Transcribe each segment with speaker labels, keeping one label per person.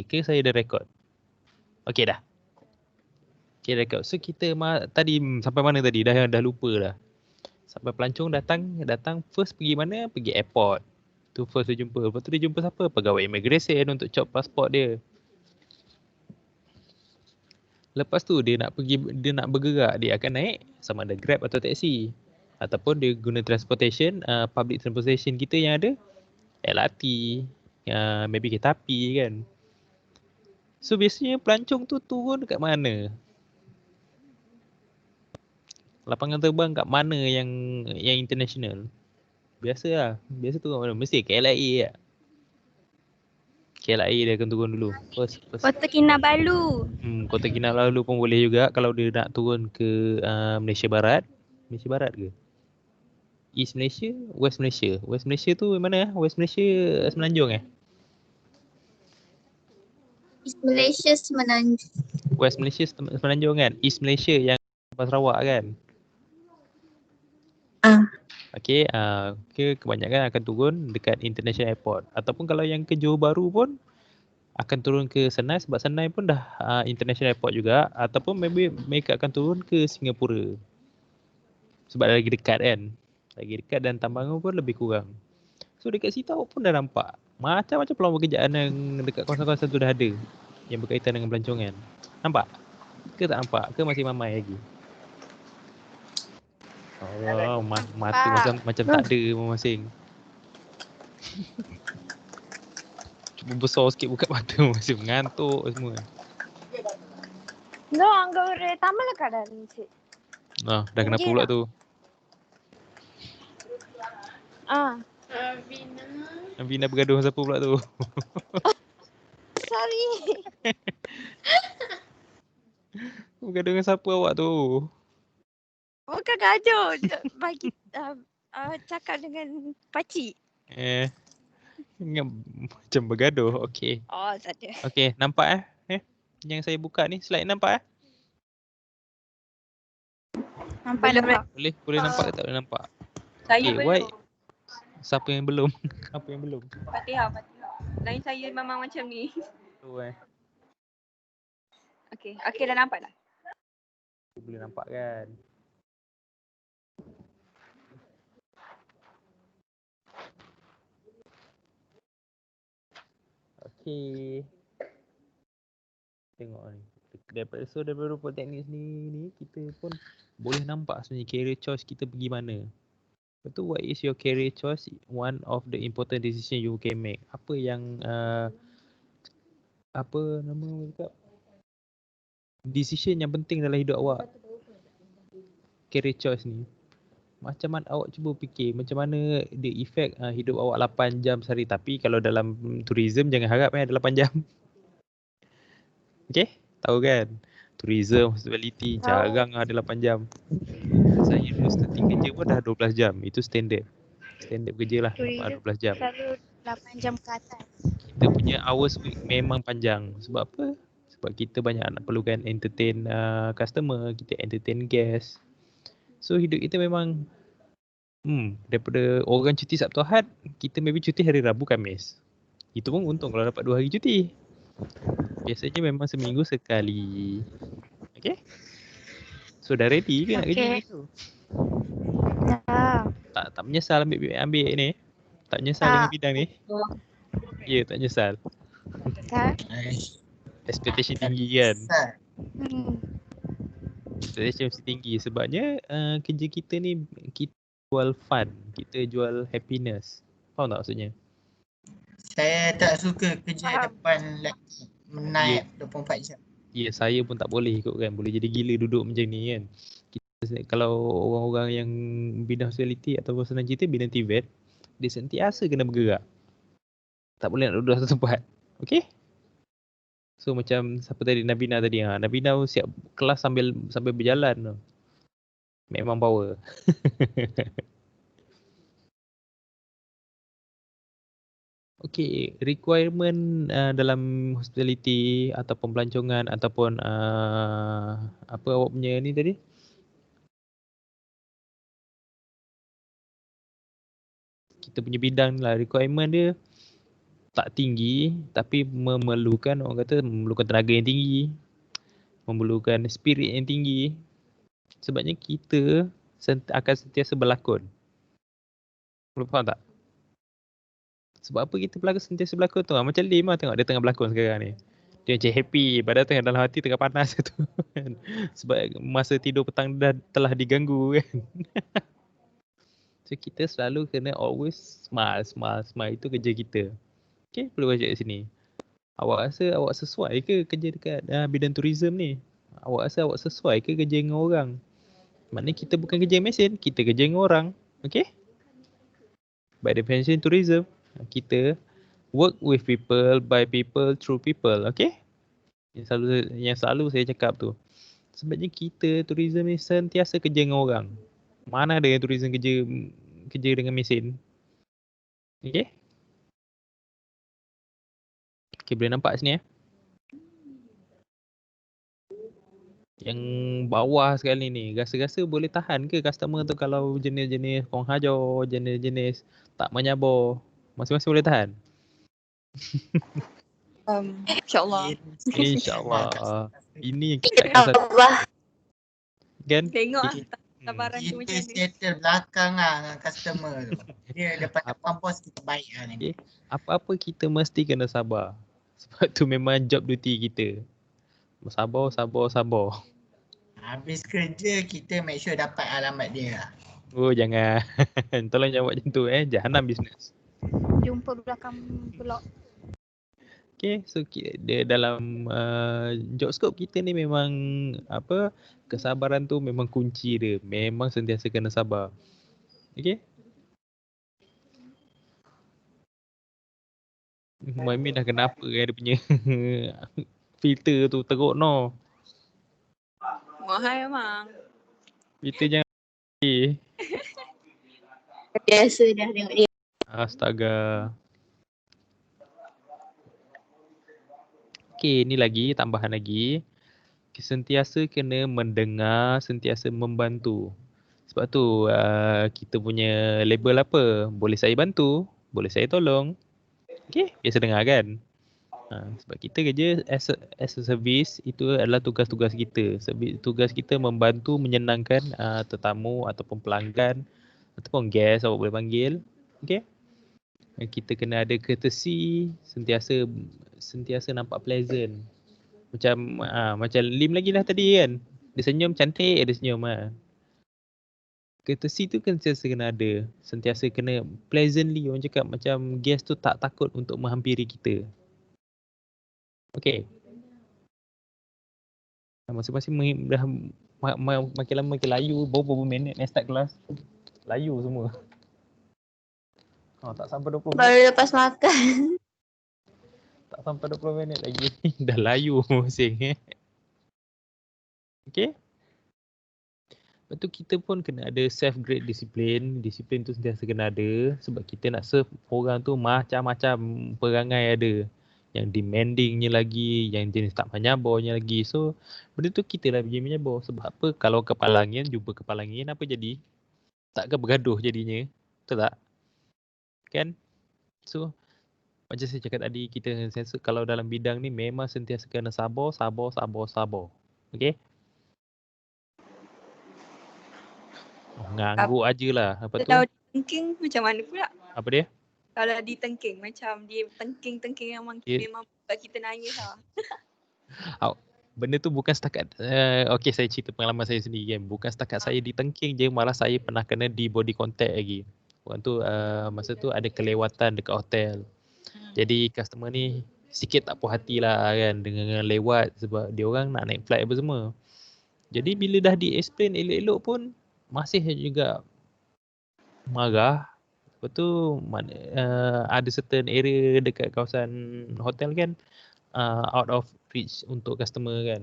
Speaker 1: Ke saya dah rekod. Okey dah. Okey rekod. So kita tadi sampai mana tadi? Dah lupa dah. Sampai pelancong datang first pergi mana? Pergi airport. Tu first dia jumpa. Lepas tu dia jumpa siapa? Pegawai immigration untuk cop pasport dia. Lepas tu dia nak bergerak, dia akan naik sama ada Grab atau taxi. Ataupun dia guna transportation, public transportation kita yang ada LRT, maybe kereta api kan. So biasanya pelancong tu turun dekat mana? Lapangan terbang kat mana yang international? Biasa turun mana? Mesti KLIA lah. KLIA dia akan turun dulu. First.
Speaker 2: Kota Kinabalu.
Speaker 1: Kota Kinabalu pun boleh juga kalau dia nak turun ke Malaysia Barat. Malaysia Barat ke? East Malaysia, West Malaysia. West Malaysia tu mana? West Malaysia Semenanjung
Speaker 2: East Malaysia Semenanjung.
Speaker 1: West Malaysia Semenanjung kan? East Malaysia yang Sarawak kan? Okey, kebanyakan akan turun dekat International Airport. Ataupun kalau yang ke Johor Bahru pun akan turun ke Senai sebab Senai pun dah International Airport juga. Ataupun maybe mereka akan turun ke Singapura. Sebab lagi dekat kan? Lagi dekat dan tambangan pun lebih kurang. So dekat situ awak pun dah nampak macam-macam peluang pekerjaan yang dekat kawasan-kawasan tu dah ada yang berkaitan dengan pelancongan. Nampak? Ke tak nampak? Ke masih mamai lagi? Allah, mata macam tak ada masing-masing. Cuba besar sikit buka mata masih mengantuk semua.
Speaker 2: No, அங்க ஒரு தமிழ் கடை இருந்துச்சு.
Speaker 1: Dah kenapa pula tu? Vina bergaduh siapa pula tu?
Speaker 2: Sorry.
Speaker 1: Bergaduh dengan siapa awak tu?
Speaker 2: Bukan gaduh. Bagi cakap dengan pakcik.
Speaker 1: Macam bergaduh. Okey.
Speaker 2: Oh, tak ada.
Speaker 1: Okey, nampak yang saya buka ni slide nampak
Speaker 2: Nampak.
Speaker 1: Boleh nampak ke tak boleh nampak?
Speaker 3: Saya belum.
Speaker 1: Siapa yang belum? Apa yang belum?
Speaker 3: Fatihah. Lain saya memang macam ni. Okey dah nampak dah.
Speaker 1: Boleh nampak kan? Okey. Tengok ni. Daripada rupa teknik ni kita pun boleh nampak sebenarnya career choice kita pergi mana. Betul, what is your career choice? One of the important decision you can make. Apa yang apa nama cakap? Decision yang penting dalam hidup awak. Career choice ni. Macam mana awak cuba fikir macam mana dia effect hidup awak 8 jam sehari. Tapi kalau dalam tourism jangan harap ada 8 jam. Okey? Tahu kan? Tourism, hospitality jarang ada 8 jam. Saya dulu starting kerja pun dah 12 jam. Itu standard. Standard kerja lah 12 jam.
Speaker 2: Selalu 8 jam ke atas.
Speaker 1: Kita punya hours week memang panjang. Sebab apa? Sebab kita banyak nak perlukan entertain customer, kita entertain guest. So hidup kita memang daripada orang cuti Sabtu Ahad, kita maybe cuti hari Rabu Khamis. Itu pun untung kalau dapat 2 hari cuti. Biasanya memang seminggu sekali. Okay? So dah ready ke nak kerja tu? Tak menyesal ambil ni? Tak menyesal dengan bidang ni? Ya, tak menyesal. Expectation tinggi kan? Expectation mesti tinggi sebabnya kerja kita ni kita jual fun, kita jual happiness. Faham tak maksudnya?
Speaker 4: Saya tak suka kerja depan laptop menaip 24 jam.
Speaker 1: Ya, saya pun tak boleh ikut kan. Boleh jadi gila duduk macam ni kan. Kalau orang-orang yang bidang hospitality atau senang cerita bidang TVET, dia sentiasa kena bergerak. Tak boleh nak duduk satu tempat. Okay? So macam siapa tadi, Nabina tadi. Nabina siap kelas sambil berjalan tu. Memang power. Okay, requirement dalam hospitality ataupun pelancongan ataupun apa awak punya ni tadi? Kita punya bidang lah, requirement dia tak tinggi tapi memerlukan, orang kata memerlukan tenaga yang tinggi, memerlukan spirit yang tinggi. Sebabnya kita akan sentiasa berlakon. Boleh faham tak? Sebab apa kita sentiasa berlakon tu? Macam Lim lah, tengok dia tengah berlakon sekarang ni. Dia macam happy, padahal tengah dalam hati tengah panas tu. Sebab masa tidur petang dah telah diganggu kan. So kita selalu kena always smile. Itu kerja kita. Okay, boleh baca kat sini. Awak rasa awak sesuai ke kerja dekat bidang tourism ni? Awak rasa awak sesuai ke kerja dengan orang? Maknanya kita bukan kerja mesin, kita kerja dengan orang. Okay? By definition tourism, kita work with people, by people, through people. Okay? Yang selalu saya cakap tu. Sebabnya kita tourism ni sentiasa kerja dengan orang. Mana ada yang tourism kerja dengan mesin? Okay? Okay, boleh nampak sini Yang bawah sekali ni, rasa-rasa boleh tahan ke customer tu kalau jenis-jenis kong hajo, jenis-jenis tak menyabar? Masing-masing boleh tahan?
Speaker 3: InsyaAllah.
Speaker 1: InsyaAllah. Ini yang kita akan kan?
Speaker 3: Tengok lah sabaran tu macam
Speaker 4: Kita
Speaker 3: mana.
Speaker 4: settle belakang lah dengan customer tu. Dia depan bos kita baik lah ni.
Speaker 1: Okay. Apa-apa kita mesti kena sabar. Sebab tu memang job duty kita. Sabar.
Speaker 4: Habis kerja kita make sure dapat alamat dia lah.
Speaker 1: Oh jangan. Tolong jangan buat macam tu Jahanam business.
Speaker 2: Jumpa belakang blok.
Speaker 1: Okay, so dia dalam job scope kita ni memang kesabaran tu memang kunci dia. Memang sentiasa kena sabar. Okay? Mami dah kenapa dia punya filter tu teruk no.
Speaker 3: Mahal memang.
Speaker 1: Filter jangan
Speaker 2: Biasa dah tengok dia.
Speaker 1: Astaga. Okay, ni lagi tambahan lagi. Sentiasa kena mendengar, sentiasa membantu. Sebab tu kita punya label apa? Boleh saya bantu, boleh saya tolong. Okay, biasa dengar kan? Sebab kita kerja as a service, itu adalah tugas-tugas kita. Tugas kita membantu menyenangkan tetamu ataupun pelanggan ataupun guest awak boleh panggil. Okay? Kita kena ada courtesy, sentiasa nampak pleasant. Macam Lim lagi lah tadi kan. Dia senyum cantik, dia senyum Courtesy tu kan sentiasa kena ada. Sentiasa kena pleasantly, orang cakap macam guest tu tak takut untuk menghampiri kita. Okay. Masing-masing dah makin lama makin layu. Berapa minit nak start kelas? Layu semua. Tak sampai 20 minit.
Speaker 2: Baru lepas makan.
Speaker 1: Tak sampai 20 minit lagi. Dah layu masing. Okay. Lepas tu kita pun kena ada self-grade disiplin. Disiplin tu sentiasa kena ada. Sebab kita nak serve orang tu macam-macam perangai ada. Yang demandingnya lagi, yang jenis tak menyabarnya lagi. So, benda tu kita lah pergi menyabar. Sebab apa? Kalau kepala angin jumpa kepala angin, apa jadi? Takkan bergaduh jadinya. Betul tak? Kan? So, macam saya cakap tadi, kita kalau dalam bidang ni memang sentiasa kena sabar. Okay? Ngangguk aje lah. Apa tu?
Speaker 3: Kalau tengking macam mana pula?
Speaker 1: Apa dia?
Speaker 3: Kalau ditengking macam dia tengking memang buat kita nangis lah.
Speaker 1: Benda tu bukan setakat okay, saya cerita pengalaman saya sendiri kan. Bukan setakat saya ditengking je, malah saya pernah kena di body contact lagi. Orang tu masa tu ada kelewatan dekat hotel. Jadi customer ni sikit tak puas hati lah kan dengan lewat sebab dia orang nak naik flight apa semua. Jadi bila dah di-explain elok-elok pun masih juga marah. Lepas tu ada certain area dekat kawasan hotel kan out of reach untuk customer kan.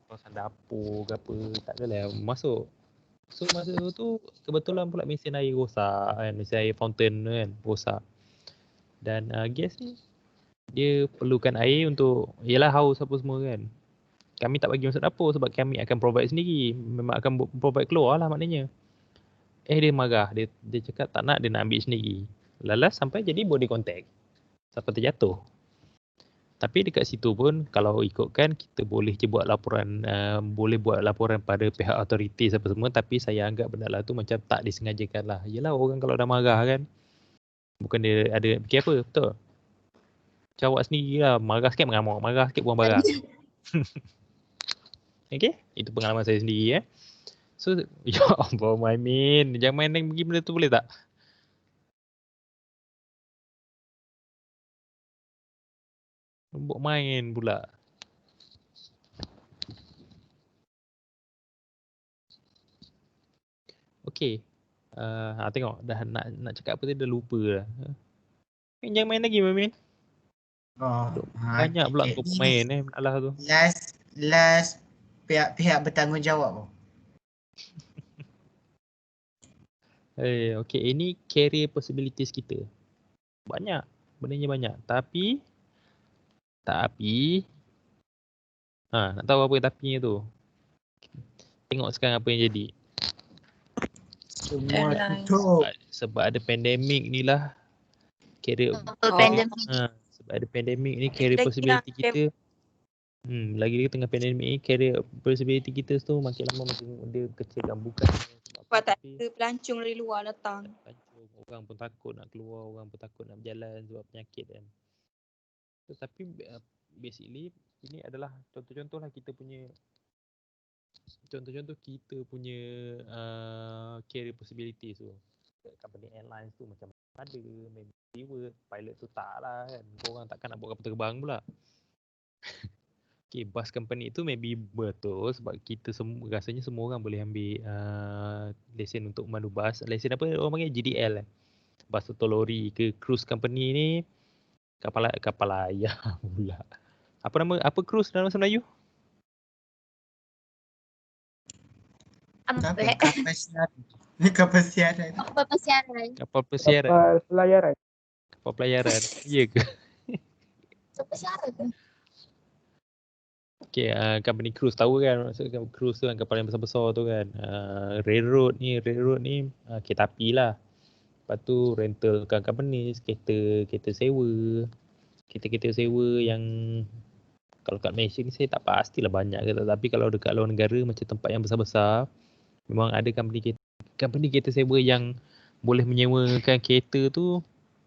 Speaker 1: Kawasan dapur ke apa, tak adalah masuk. So masa tu kebetulan pula mesin air rosak kan, mesin air fountain kan rosak. Dan guest ni dia perlukan air untuk yalah haus apa semua kan. Kami tak bagi masuk dapur sebab kami akan provide sendiri. Memang akan provide keluar lah maknanya. Dia marah. Dia cakap tak nak, dia nak ambil sendiri. Lalas sampai jadi body contact. sampai terjatuh. Tapi dekat situ pun kalau ikutkan kita boleh je buat laporan, boleh buat laporan pada pihak authorities apa semua, tapi saya anggap benda lah tu macam tak disengajakan lah. Yelah orang kalau dah marah kan, bukan dia ada fikir apa, betul? Macam awak sendiri lah, marah sikit mengamuk, marah sikit buang barang. Okay, itu pengalaman saya sendiri So, ya Allah Maimin, jangan main pergi benda tu boleh tak? Buat main pula. Okay. Tengok dah nak cakap apa tadi dah lupa dah. Jangan main lagi Mamin. Banyak pula kau main masalah tu.
Speaker 4: Last pihak bertanggungjawab.
Speaker 1: Okay, ini career possibilities kita. Banyak. Benarnya banyak. Tapi nak tahu apa yang tapinya tu? Tengok sekarang apa yang jadi.
Speaker 4: Semua tutup.
Speaker 1: Sebab ada pandemik ni lah. Career sebab ada pandemik ni career possibility kita. Lagi tengah pandemik ni career possibility kita tu makin lama makin dia kecil dan bukan.
Speaker 3: Sebab tak ada pelancong dari luar datang.
Speaker 1: Orang pun takut nak keluar, orang pun takut nak berjalan sebab penyakit kan. Tetapi basically ini adalah contoh-contoh lah kita punya career possibilities tu. Company airlines tu macam ada, maybe steward, pilot tu tak lah kan. Korang takkan nak buat kapal terbang pula. Okay, bus company tu maybe betul sebab kita semua rasanya semua orang boleh ambil lesen untuk memandu bas. Lesen apa orang panggil GDL bas atau lori ke cruise company ni kapal layar pula. Apa cruise dalam bahasa Melayu?
Speaker 4: Kapal siaran.
Speaker 1: Kapal pelayaran. Kapal pelayaran. Ya ke?
Speaker 2: Kapal siaran ke?
Speaker 1: Okay, company cruise tahu kan, maksudnya cruise tu kan kapal yang besar-besar tu kan. Railroad ni kereta api lah. Lepas tu rental company, kereta sewa. Kereta sewa yang kalau kat Malaysia ni saya tak pastilah banyak ke, tapi kalau dekat luar negara macam tempat yang besar-besar memang ada company kereta sewa yang boleh menyewakan kereta tu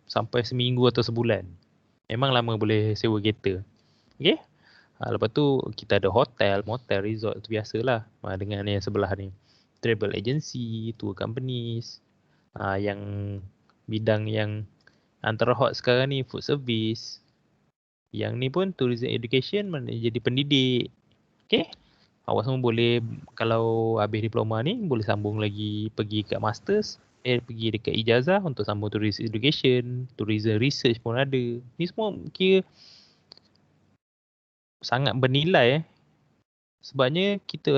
Speaker 1: sampai seminggu atau sebulan. Memang lama boleh sewa kereta. Okay? Lepas tu kita ada hotel, motel, resort tu biasalah dengan yang sebelah ni. Travel agency, tour companies, yang bidang yang antara hot sekarang ni food service. Yang ni pun tourism education jadi pendidik. Okay? Awak semua boleh kalau habis diploma ni boleh sambung lagi pergi kat masters, pergi dekat ijazah untuk sambung tourism education, tourism research pun ada. Ni semua kira sangat bernilai sebabnya kita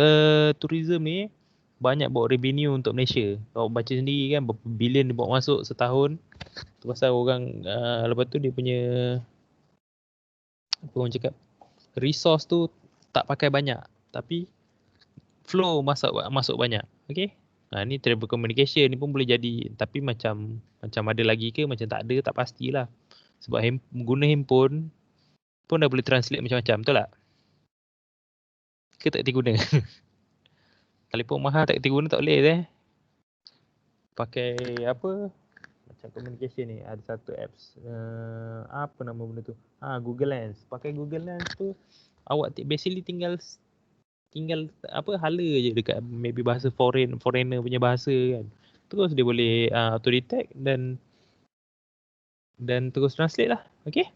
Speaker 1: tourism ni banyak bawa revenue untuk Malaysia. Awak baca sendiri kan berapa bilion dia bawa masuk setahun. Tu pasal orang lepas tu dia punya apa orang cakap resource tu tak pakai banyak tapi flow masuk banyak. Okay? Ni travel communication ni pun boleh jadi, tapi macam ada lagi ke macam tak ada tak pastilah. Sebab guna handphone pun dah boleh translate macam-macam, betul tak? Ke tak kerti guna? Telefon mahal tak kerti guna tak boleh pakai apa? Macam communication ni ada satu apps apa nama benda tu? Google Lens. Pakai Google Lens tu awak basically tinggal apa hala je dekat maybe bahasa foreigner punya bahasa kan. Terus dia boleh auto detect dan terus translate lah. Okay?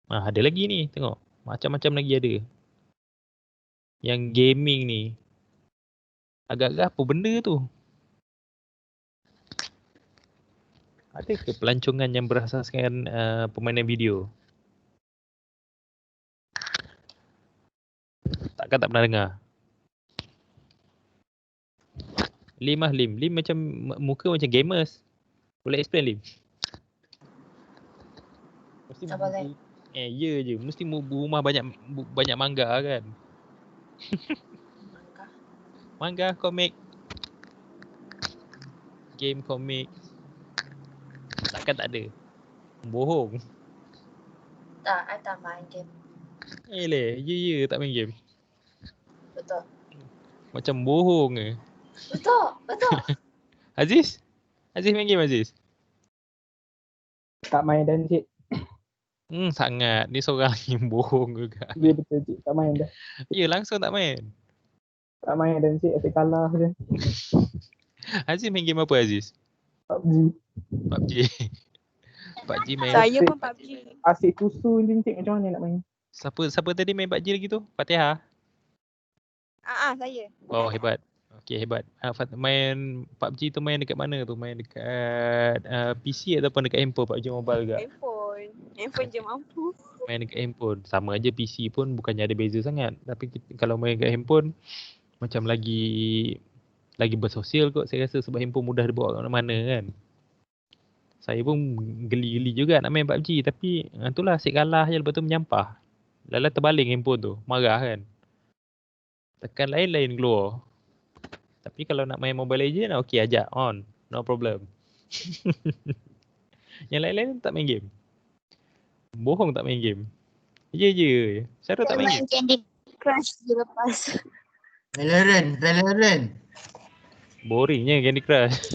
Speaker 1: Ada lagi ni, tengok. Macam-macam lagi ada. Yang gaming ni. Agak-agak apa benda tu? Ada ke pelancongan yang berasaskan permainan video? Takkan tak pernah dengar? Lim macam muka macam gamers. Boleh explain Lim? Mesti
Speaker 2: Apa kan?
Speaker 1: ya je. Mesti rumah banyak manga kan? Manga, komik. Game, komik. Takkan tak ada. Bohong.
Speaker 2: Tak, I tak main game.
Speaker 1: Ya tak main game.
Speaker 2: Betul.
Speaker 1: Macam bohong ke.
Speaker 2: Betul.
Speaker 1: Aziz main game Aziz?
Speaker 5: Tak main dan cik.
Speaker 1: Sangat. Ni seorang yang bohong juga.
Speaker 5: Ya betul cik. Tak main dah.
Speaker 1: Ya, langsung tak main.
Speaker 5: Tak main dan cik. Asyik kalah je.
Speaker 1: Aziz main game apa Aziz?
Speaker 5: PUBG.
Speaker 1: PUBG main.
Speaker 3: Saya pun PUBG.
Speaker 5: Asyik tusu je cik. Macam mana nak main?
Speaker 1: Siapa tadi main PUBG lagi tu? Fatihah?
Speaker 3: Saya.
Speaker 1: Oh, hebat. Okey, hebat. Main PUBG tu main dekat mana tu? Main dekat PC ataupun dekat handphone? PUBG Mobile ke?
Speaker 3: Handphone je mampu.
Speaker 1: Main dekat handphone. Sama aja PC pun bukannya ada beza sangat. Tapi kalau main dekat handphone macam lagi bersosial kot saya rasa sebab handphone mudah dibawa ke mana kan. Saya pun geli-geli juga nak main PUBG tapi itulah asyik kalah je lepas tu menyampah. Lala terbaling handphone tu. Marah kan. Tekan lain-lain keluar. Tapi kalau nak main Mobile Legends okey ajak on. No problem. Yang lain-lain tak main game. Bohong tak main game. Je. Syarul tak main game.
Speaker 2: Candy Crush je lepas.
Speaker 4: Valorant.
Speaker 1: Boringnya Candy Crush.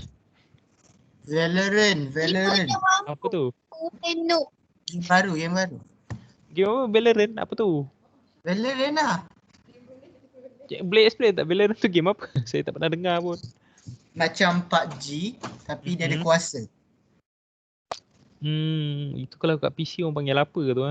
Speaker 4: Valorant.
Speaker 1: Apa tu?
Speaker 2: Noob.
Speaker 4: Game baru.
Speaker 1: Game apa? Valorant? Apa tu?
Speaker 4: Valorant lah.
Speaker 1: Boleh explain tak Valorant tu game apa? Saya tak pernah dengar pun.
Speaker 4: Macam PUBG tapi dia ada kuasa.
Speaker 1: Itu kalau kat PC orang panggil apa tu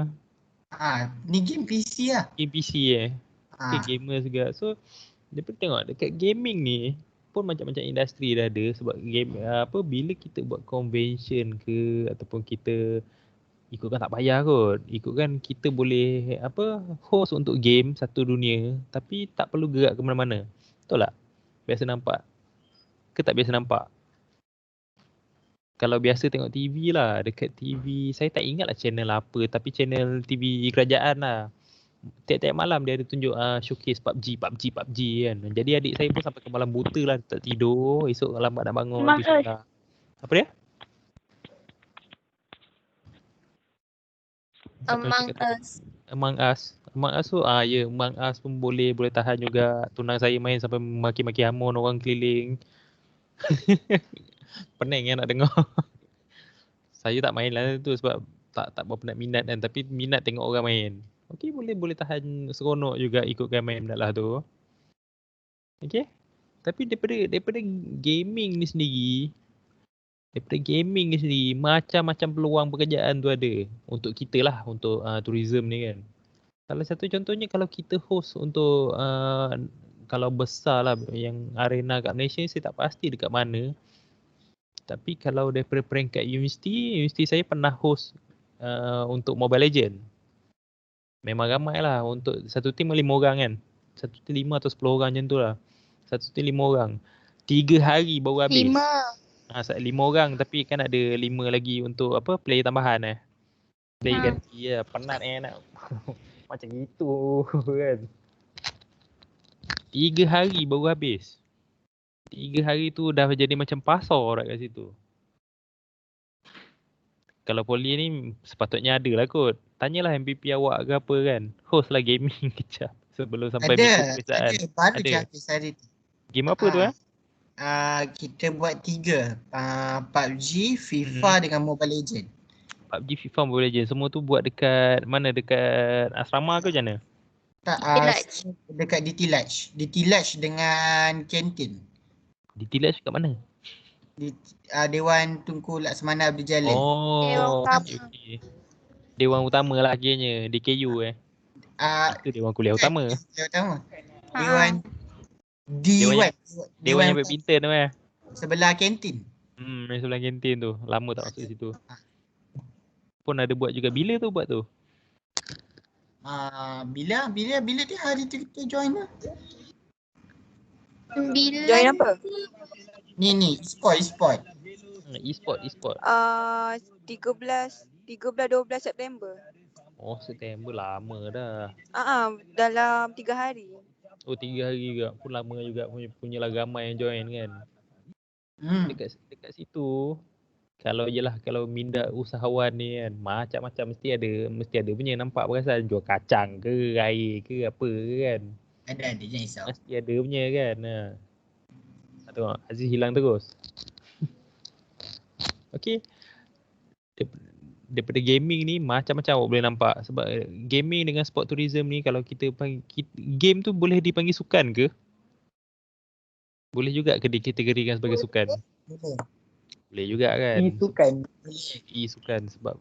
Speaker 4: Ni game PC lah.
Speaker 1: Game PC Okay, gamers juga. So, dia pun tengok dekat gaming ni pun macam-macam industri dah ada sebab game bila kita buat convention ke ataupun kita ikutkan tak payah kot. Ikutkan kita boleh host untuk game satu dunia tapi tak perlu gerak ke mana-mana. Betul tak? Biasa nampak. Ke tak biasa nampak? Kalau biasa tengok TV lah, dekat TV saya tak ingat lah channel apa tapi channel TV kerajaan lah. Tiap-tiap malam dia ada tunjuk showcase PUBG kan. Jadi adik saya pun sampai ke malam buta lah tak tidur. Esok lambat nak bangun. Apa dia? Among Us tu Among Us pun boleh tahan juga. Tunang saya main sampai maki-maki hamon orang keliling. Pening nak dengar. Saya tak main lah tu sebab tak berapa nak minat kan, tapi minat tengok orang main. Okey, boleh tahan seronok juga ikutkan main lah tu. Okey. Tapi daripada gaming ni sendiri macam-macam peluang pekerjaan tu ada untuk kita lah, untuk tourism ni kan. Salah satu contohnya kalau kita host untuk kalau besar lah yang arena kat Malaysia saya tak pasti dekat mana. Tapi kalau daripada peringkat universiti saya pernah host untuk Mobile Legend. Memang ramai lah, untuk satu tim 5 orang kan. Satu tim 5 atau 10 orang macam tu lah. Satu tim 5 orang. 3 hari baru habis. 5 orang tapi kan ada 5 lagi untuk player tambahan Player ganti penat nak macam itu kan. 3 hari baru habis. 3 hari tu dah jadi macam pasar kat situ. Kalau poli ni sepatutnya ada lah kot. Tanyalah MVP awak ke apa kan. Host lah gaming kejap sebelum sampai minggu peperiksaan.
Speaker 4: Ada. Baru je habis hari tu.
Speaker 1: Game apa tu
Speaker 4: kita buat 3. PUBG, FIFA dengan Mobile Legend.
Speaker 1: PUBG, FIFA, Mobile Legend. Semua tu buat dekat mana? Dekat asrama ke macam mana?
Speaker 4: Tak, dekat DT Lodge dengan kantin.
Speaker 1: DT Lodge kat mana?
Speaker 4: Dewan Tunku Laksamana Abdul Jalil.
Speaker 1: Oh, okay. Dewan utama lah akhirnya, DKU Itu dewan kuliah utama.
Speaker 4: Dewan
Speaker 1: Dewan badminton tu
Speaker 4: sebelah kantin.
Speaker 1: Sebelah kantin tu. Lama tak masuk situ. Pun ada buat juga. Bila tu buat tu?
Speaker 4: Bila dia hari tu kita join lah.
Speaker 3: Join apa?
Speaker 4: Ni e-sport.
Speaker 1: E-sport.
Speaker 3: 12 September.
Speaker 1: Oh, September lama dah.
Speaker 3: Dalam 3 hari.
Speaker 1: Oh, 3 hari juga. Pun lama juga punya lah ramai yang join kan. Dekat situ Kalau jelah kalau minda usahawan ni kan macam-macam mesti ada punya, nampak perasan jual kacang ke air ke apa ke kan.
Speaker 4: Ada jangan risau.
Speaker 1: Mesti ada punya kan. Tengok Aziz hilang terus. Okey. Daripada gaming ni macam-macam awak boleh nampak, sebab gaming dengan sport tourism ni kalau kita panggil game tu boleh dipanggil sukan ke? Boleh juga ke dikategorikan sebagai sukan?
Speaker 4: Boleh.
Speaker 1: Boleh juga kan?
Speaker 5: Isukan.
Speaker 1: E-sukan sebab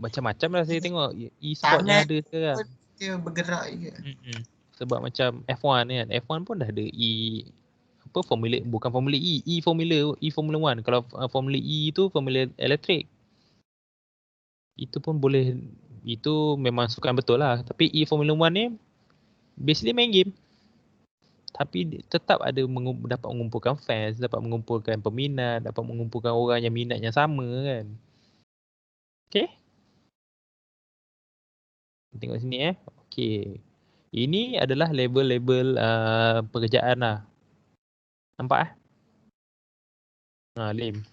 Speaker 1: macam-macam lah saya tengok e-sport yang
Speaker 4: Sangat
Speaker 1: ada sekarang.
Speaker 4: Dia bergerak juga.
Speaker 1: Sebab macam F1 kan, F1 pun dah ada Formula, bukan Formula Formula 1. Kalau Formula E tu Formula elektrik. Itu pun boleh, itu memang sukan betul lah. Tapi Formula 1 ni basically main game. Tapi tetap ada dapat mengumpulkan fans, dapat mengumpulkan peminat, dapat mengumpulkan orang yang minat yang sama kan. Okay. Tengok sini Okay. Ini adalah label-label pekerjaan lah. Nampak lame.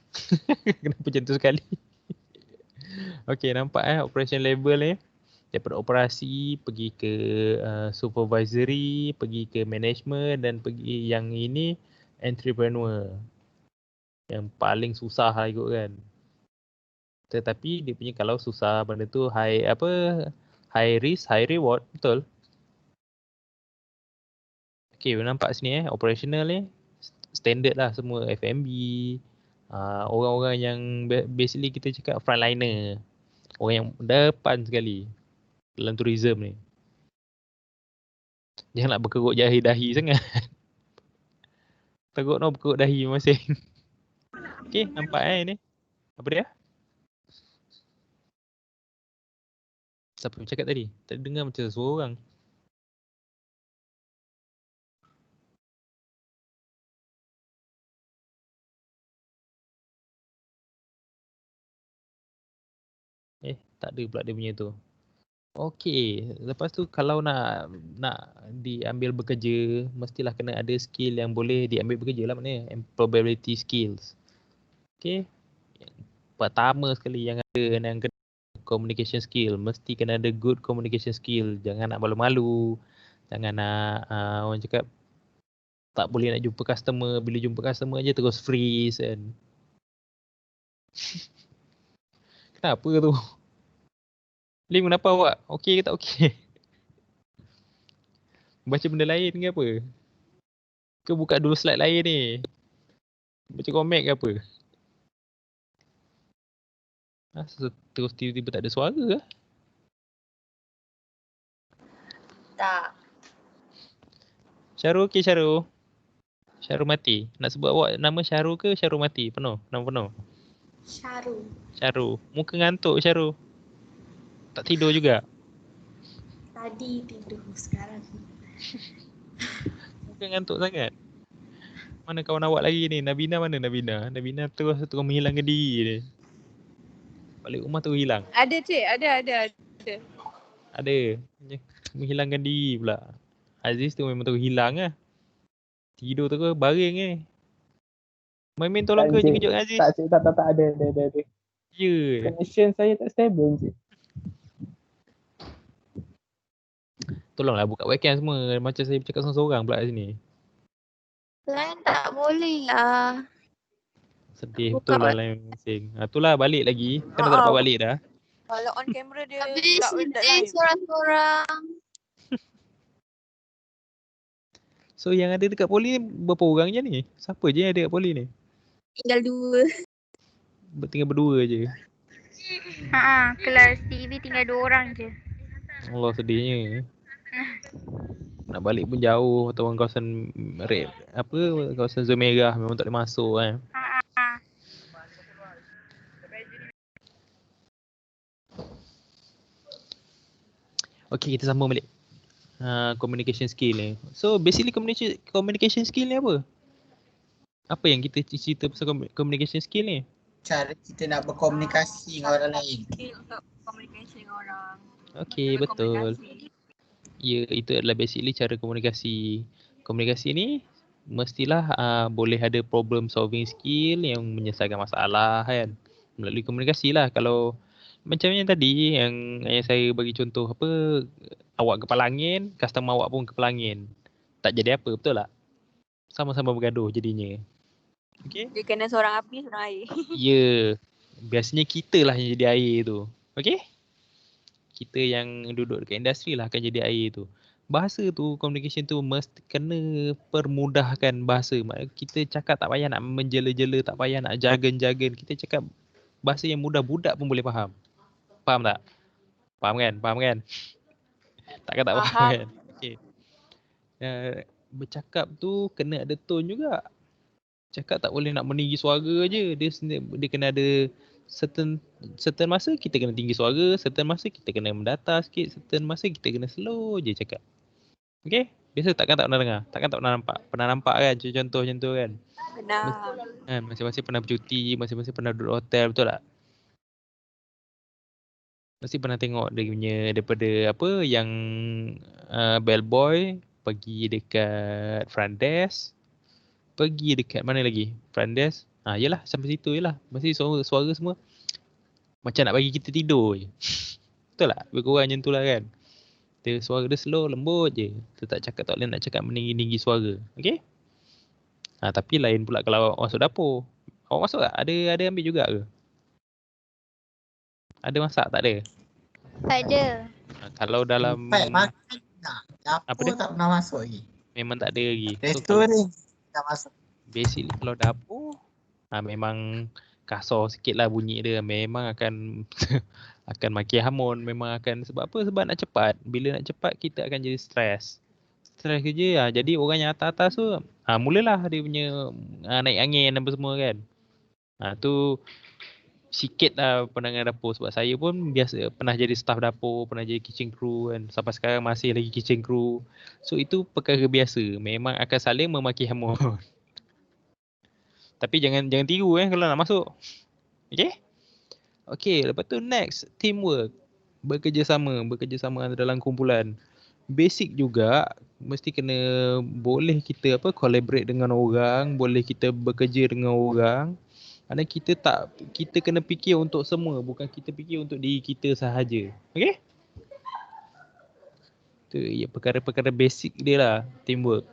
Speaker 1: Kenapa macam tu sekali? Okay, nampak operation label ni. Daripada operasi pergi ke supervisory, pergi ke management dan pergi yang ini entrepreneur. Yang paling susah lah ikut kan. Tetapi dia punya kalau susah benda tu high risk, high reward, betul? Okay, nampak sini operational ni standard lah semua, F&B, orang-orang yang basically kita cakap frontliner, orang yang depan sekali dalam tourism ni. Jangan nak berkerut jari dahi sangat. Takut nak berkerut dahi masing. Okay, nampak ni. Apa dia? Siapa yang cakap tadi? Tak dengar macam seorang. Tak ada pula dia punya tu. Okey, lepas tu kalau nak diambil bekerja, mestilah kena ada skill yang boleh diambil bekerja lah maknanya, employability skills. Okey. Yang pertama sekali yang kena communication skill, mesti kena ada good communication skill. Jangan nak malu-malu. Jangan nak orang cakap tak boleh nak jumpa customer, bila jumpa customer je terus freeze kan. Kenapa tu? Lim, kenapa awak? Okey ke tak okey? Baca benda lain ke apa? Ke buka dulu slide lain ni? Baca komik ke apa? Terus tiba-tiba tak ada suara ke?
Speaker 2: Tak.
Speaker 1: Syarul okey Syarul? Syarul mati. Nak sebut awak nama Syarul ke Syarul mati? Penuh? Nama penuh?
Speaker 2: Syaru.
Speaker 1: Syarul. Muka ngantuk Syarul. Tak tidur juga?
Speaker 2: Tadi tidur, sekarang.
Speaker 1: Muka ngantuk sangat. Mana kawan awak lagi ni? Nabina mana Nabina? Nabina terus menghilangkan diri ni. Balik rumah terus hilang.
Speaker 3: Ada cik, ada.
Speaker 1: Ada. Menghilangkan diri pula. Aziz tu memang terus hilang lah. Tidur terus baring Main tolong
Speaker 5: Tak, Encik.
Speaker 1: kejut-kejut Aziz.
Speaker 5: Tak, Cik. Tak. Ada.
Speaker 1: Ya.
Speaker 5: Connection saya tak stable, Cik.
Speaker 1: Tolonglah buka webcam semua. Macam saya bercakap seorang-seorang pula kat sini.
Speaker 2: Lain tak boleh lah.
Speaker 1: Sedih
Speaker 2: Buka
Speaker 1: betul lah lain masing. Itulah balik lagi. Kan dah dapat balik dah.
Speaker 3: Kalau on camera dia
Speaker 2: Habis
Speaker 3: tak
Speaker 2: sedih
Speaker 3: live.
Speaker 2: seorang-seorang.
Speaker 1: So yang ada dekat poli ni berapa orang je ni? Siapa je yang ada dekat poli ni?
Speaker 2: Tinggal 2.
Speaker 1: Tinggal berdua je.
Speaker 6: Kelas TV tinggal 2 orang je.
Speaker 1: Allah sedihnya. Nak balik pun jauh atau kawasan red, kawasan zon merah memang tak boleh masuk kan. Okey, kita sambung balik. Communication skill ni. So basically communication skill ni apa? Apa yang kita cerita pasal communication skill ni?
Speaker 4: Cara kita nak berkomunikasi dengan orang lain.
Speaker 3: Skill untuk komunikasi dengan orang.
Speaker 1: Okey, betul. Ya, itu adalah basically cara komunikasi. Komunikasi ni mestilah boleh ada problem solving skill yang menyelesaikan masalah kan. Melalui komunikasi lah. Kalau macam yang tadi yang saya bagi contoh apa, awak kepala angin, customer awak pun kepala angin. Tak jadi apa, betul tak? Sama-sama bergaduh jadinya. Okey?
Speaker 3: Dia kena seorang api, seorang air.
Speaker 1: Ya. Biasanya kita lah yang jadi air tu. Okey? Kita yang duduk dekat industri lah akan jadi air tu. Bahasa tu, communication tu mesti kena permudahkan bahasa. Maknanya kita cakap tak payah nak menjela-jela, tak payah nak jargon-jargon. Kita cakap bahasa yang mudah, budak pun boleh faham. Faham tak? Faham kan? Faham kan? Takkan tak faham
Speaker 3: Faham.
Speaker 1: kan? Okey. Bercakap tu kena ada tone juga. Cakap tak boleh nak meninggi suara je. Dia kena ada certain masa kita kena tinggi suara, certain masa kita kena mendatar sikit, certain masa kita kena slow je cakap. Okey? Biasa takkan tak pernah dengar, takkan tak pernah nampak. Pernah nampak kan contoh macam tu kan?
Speaker 3: Benar.
Speaker 1: Kan masing-masing pernah bercuti, masing-masing pernah duduk hotel, betul tak? Mesti pernah tengok dia punya daripada apa yang bellboy pergi dekat front desk, pergi dekat mana lagi? Front desk. Yalah sampai situ jelah. Mesti suara semua macam nak bagi kita tidur je. Betul tak? Lebih kurang macam tu lah kan. Suara dia slow, lembut je. Dia tak cakap, tak boleh nak cakap meninggi-tinggi suara. Okay? Tapi lain pula kalau awak masuk dapur. Awak masuk tak? Ada ambil juga ke? Ada masak tak ada?
Speaker 6: Tak ada.
Speaker 1: Kalau dalam
Speaker 4: Tempat makan tak.
Speaker 1: Apa
Speaker 4: Dapur
Speaker 1: dia?
Speaker 4: tak pernah masuk lagi.
Speaker 1: Memang tak ada lagi.
Speaker 4: Resto ni tak masuk.
Speaker 1: Basically kalau dapur memang kasar sikit lah bunyi dia. Memang akan akan maki hamun. Memang akan sebab apa? Sebab nak cepat. Bila nak cepat kita akan jadi stres. Stres kerja jadi orang yang atas-atas tu mulalah dia punya naik angin apa semua kan. Tu sikit lah pandangan dapur. Sebab saya pun biasa pernah jadi staff dapur, pernah jadi kitchen crew kan. Sampai sekarang masih lagi kitchen crew. So itu perkara biasa. Memang akan saling memaki hamun. Tapi jangan tiru kalau nak masuk. Okay, lepas tu next, teamwork. Bekerjasama dalam kumpulan. Basic juga mesti kena boleh kita collaborate dengan orang, boleh kita bekerja dengan orang. Kerana kita kena fikir untuk semua, bukan kita fikir untuk diri kita sahaja. Okay? Tu perkara-perkara basic dia lah, teamwork.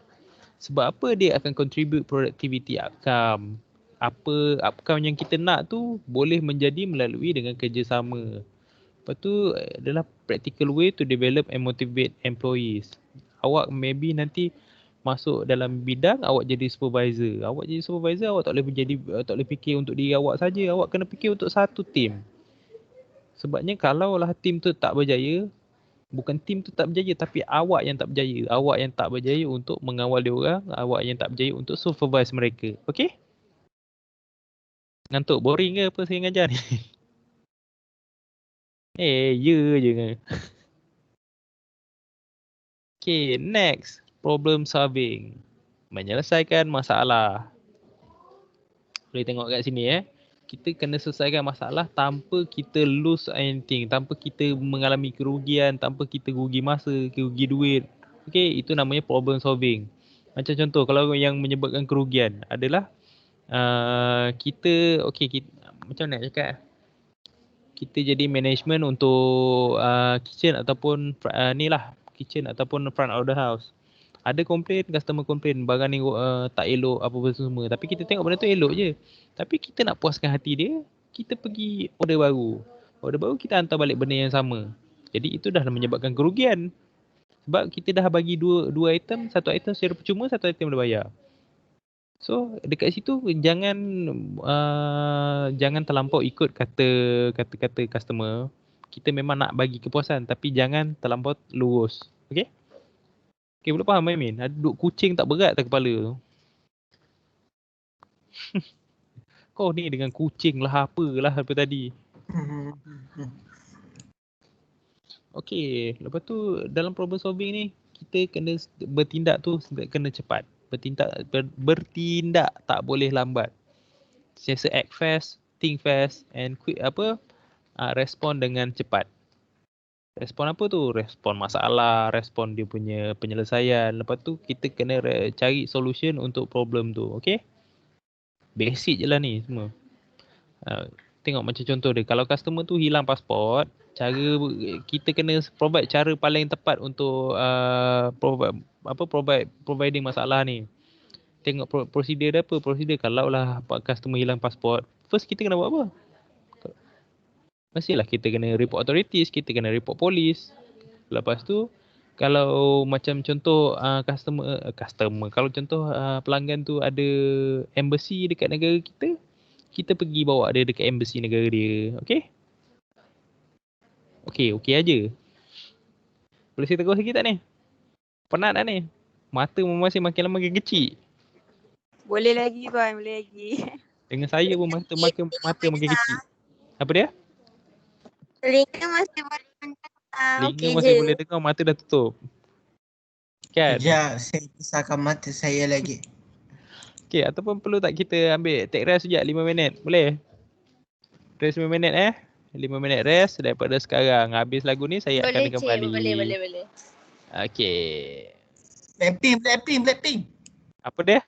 Speaker 1: Sebab apa dia akan contribute productivity outcome. Apa outcome yang kita nak tu boleh menjadi melalui dengan kerjasama. Lepas tu adalah practical way to develop and motivate employees. Awak maybe nanti masuk dalam bidang, awak jadi supervisor. Awak jadi supervisor, awak tak boleh fikir untuk diri awak saja. Awak kena fikir untuk satu team. Sebabnya kalaulah team tu tak berjaya, bukan team tu tak berjaya tapi awak yang tak berjaya. Awak yang tak berjaya untuk mengawal dia orang, awak yang tak berjaya untuk supervise mereka. Okey? Ngantuk, boring ke apa saya ngajar ni? Ya je kan. Okay, next. Problem solving. Menyelesaikan masalah. Boleh tengok kat sini Kita kena selesaikan masalah tanpa kita lose anything. Tanpa kita mengalami kerugian. Tanpa kita rugi masa, rugi duit. Okay, itu namanya problem solving. Macam contoh, kalau yang menyebabkan kerugian adalah kita macam mana nak cakap? Kita jadi management untuk kitchen ataupun kitchen ataupun front of the house. Ada komplain, customer komplain barang ni tak elok apa-apa semua. Tapi kita tengok benda tu elok je. Tapi kita nak puaskan hati dia, kita pergi order baru. Order baru kita hantar balik benda yang sama. Jadi itu dah menyebabkan kerugian. Sebab kita dah bagi dua item, satu item secara percuma, satu item dah bayar. So dekat situ jangan terlampau ikut kata customer. Kita memang nak bagi kepuasan tapi jangan terlampau lurus. Okey? Okey, boleh faham Min? Ada duduk kucing tak berat tak kepala tu. Kau ni dengan kucing lah apalah apa tadi. Okey, lepas tu dalam problem solving ni kita kena bertindak tu kena cepat. Bertindak tak boleh lambat. Sentiasa act fast, think fast and quick respond dengan cepat. Respon apa tu? Respon masalah, respon dia punya penyelesaian. Lepas tu kita kena cari solution untuk problem tu. Okay? Basic je lah ni semua. Tengok macam contoh dia. Kalau customer tu hilang pasport, kita kena provide cara paling tepat untuk providing masalah ni. Tengok prosedur dia apa. Prosedur kalau lah customer hilang pasport, first kita kena buat apa? Mestilah kita kena report authorities, kita kena report polis. Lepas tu kalau macam contoh customer kalau contoh pelanggan tu ada embassy dekat negara kita pergi bawa dia dekat embassy negara dia. Okey? Okey aja. Boleh saya tegur sikit tak ni? Penat tak ni? Mata masih makin lama makin kecil.
Speaker 3: Boleh lagi Wan, boleh lagi.
Speaker 1: Dengan saya pun mata makin kecil. Apa dia?
Speaker 2: Telinga masih boleh mendengar.
Speaker 1: Telinga
Speaker 2: Okey
Speaker 1: masih
Speaker 2: je.
Speaker 1: boleh dengar, mata dah tutup. Kan?
Speaker 4: Sekejap, saya pisahkan mata saya lagi.
Speaker 1: Okey, ataupun perlu tak kita ambil take rest sekejap 5 minit? Boleh? Rest 5 minit 5 minit rest daripada sekarang. Habis lagu ni saya akan kembali.
Speaker 2: Boleh.
Speaker 1: Okey.
Speaker 4: Blackpink.
Speaker 1: Apa dia?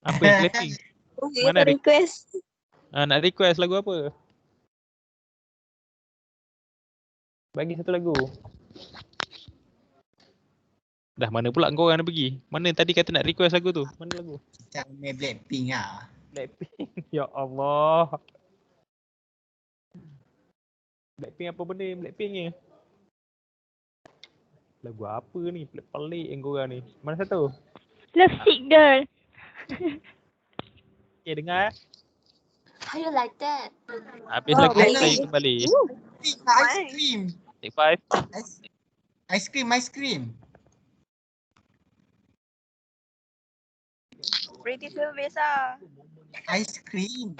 Speaker 1: Apa yang Blackpink? Mana dia?
Speaker 2: Request.
Speaker 1: Nak request lagu apa? Bagi satu lagu. Dah mana pula kau orang nak pergi? Mana tadi kata nak request lagu tu? Mana lagu?
Speaker 4: Kita ambil Blackpink lah.
Speaker 1: Blackpink. Ya Allah. Blackpink apa benda Blackpink ni? Lagu apa ni? Pelik-pelik yang korang ni. Mana satu?
Speaker 6: Love Sick Girl.
Speaker 1: Okay, dengar.
Speaker 2: How you like that?
Speaker 1: Habis
Speaker 3: Oh,
Speaker 1: lagu ni
Speaker 4: baik.
Speaker 1: saya kembali.
Speaker 4: Ice cream.
Speaker 1: Take 5.
Speaker 4: Ice cream.
Speaker 3: Pretty service lah.
Speaker 4: Ice cream.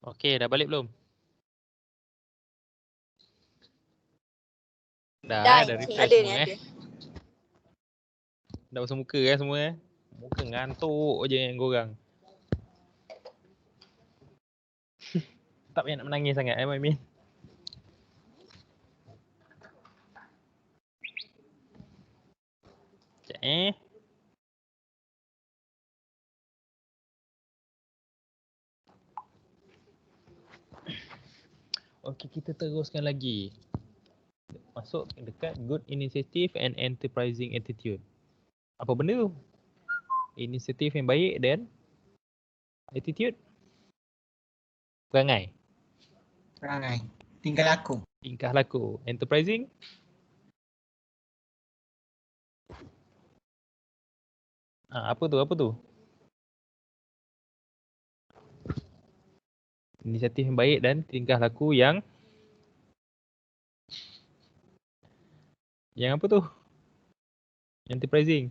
Speaker 1: Okey, dah balik belum? Dah refresh
Speaker 3: Ada ni,
Speaker 1: semua
Speaker 3: ada.
Speaker 1: Dah pasal muka semua Muka ngantuk je yang korang. Tak payah nak menangis sangat Min. Sekejap Okey, kita teruskan lagi. Masuk dekat good initiative and enterprising attitude. Apa benda tu? Inisiatif yang baik dan attitude? Perangai.
Speaker 4: Perangai. Tingkah laku.
Speaker 1: Tingkah laku. Enterprising? Apa tu? Apa tu? Inisiatif yang baik dan tingkah laku yang apa tu? Enterprising.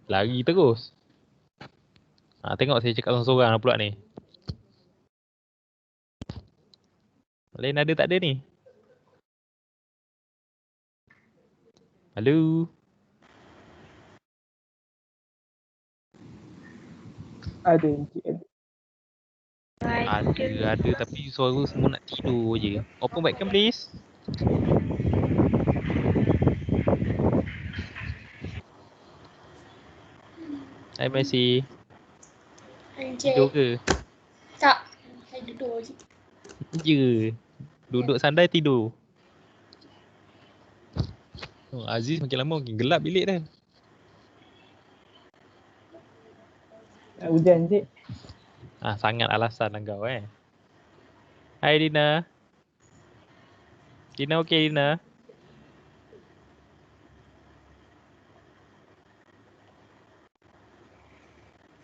Speaker 1: Lari terus. Tengok saya cakap seorang-seorang pula ni. Lain ada tak ada ni? Halo?
Speaker 5: Ada Encik, ada.
Speaker 1: Ada tapi suara semua nak tidur je. Open webcam please. Hai Messi. Tidur ke?
Speaker 2: Tak. Saya duduk je.
Speaker 1: Je. Duduk sandai tidur. Aziz makin lama makin gelap bilik dah.
Speaker 5: Hujan Encik.
Speaker 1: Sangat alasan lah kau Hai Dina. Dina okey Dina?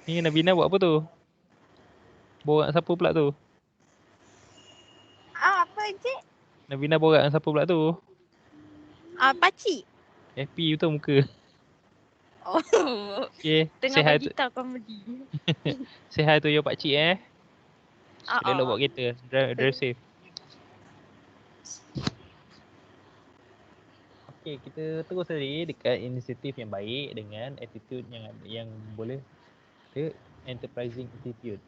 Speaker 1: Ni Nabina buat apa tu? Borak siapa pula tu?
Speaker 3: Apa Encik?
Speaker 1: Nabina borak dengan siapa pula tu?
Speaker 3: Pakcik.
Speaker 1: Happy betul muka.
Speaker 3: Oh.
Speaker 1: Okay,
Speaker 3: Tengah main gitar komedi.
Speaker 1: say hi to your pakcik Elok bawa kereta. Drive safe. Okay, kita terus tadi dekat inisiatif yang baik dengan attitude yang boleh ke enterprising attitude.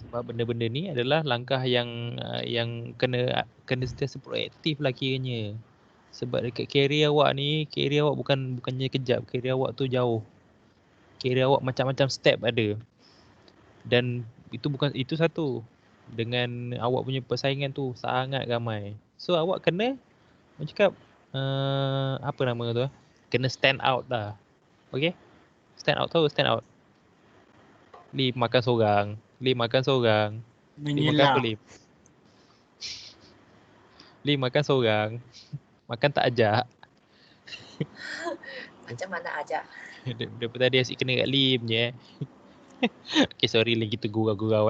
Speaker 1: Sebab benda-benda ni adalah langkah yang kena sentiasa proaktif lah kiranya. Sebab dekat career awak ni, career awak bukannya kejap, career awak tu jauh. Career awak macam-macam step ada. Dan itu satu. Dengan awak punya persaingan tu sangat ramai. So awak kena cakap apa nama tu? Kena stand out lah. Okay? Stand out tu, stand out. Lim makan seorang. Lim makan seorang. Lim makan apa Lim? Lim makan seorang. Makan tak ajak.
Speaker 2: Macam mana aja?
Speaker 1: Daripada tadi asyik kena kat Lim je Okay, sorry Lim, kita gurau-gurau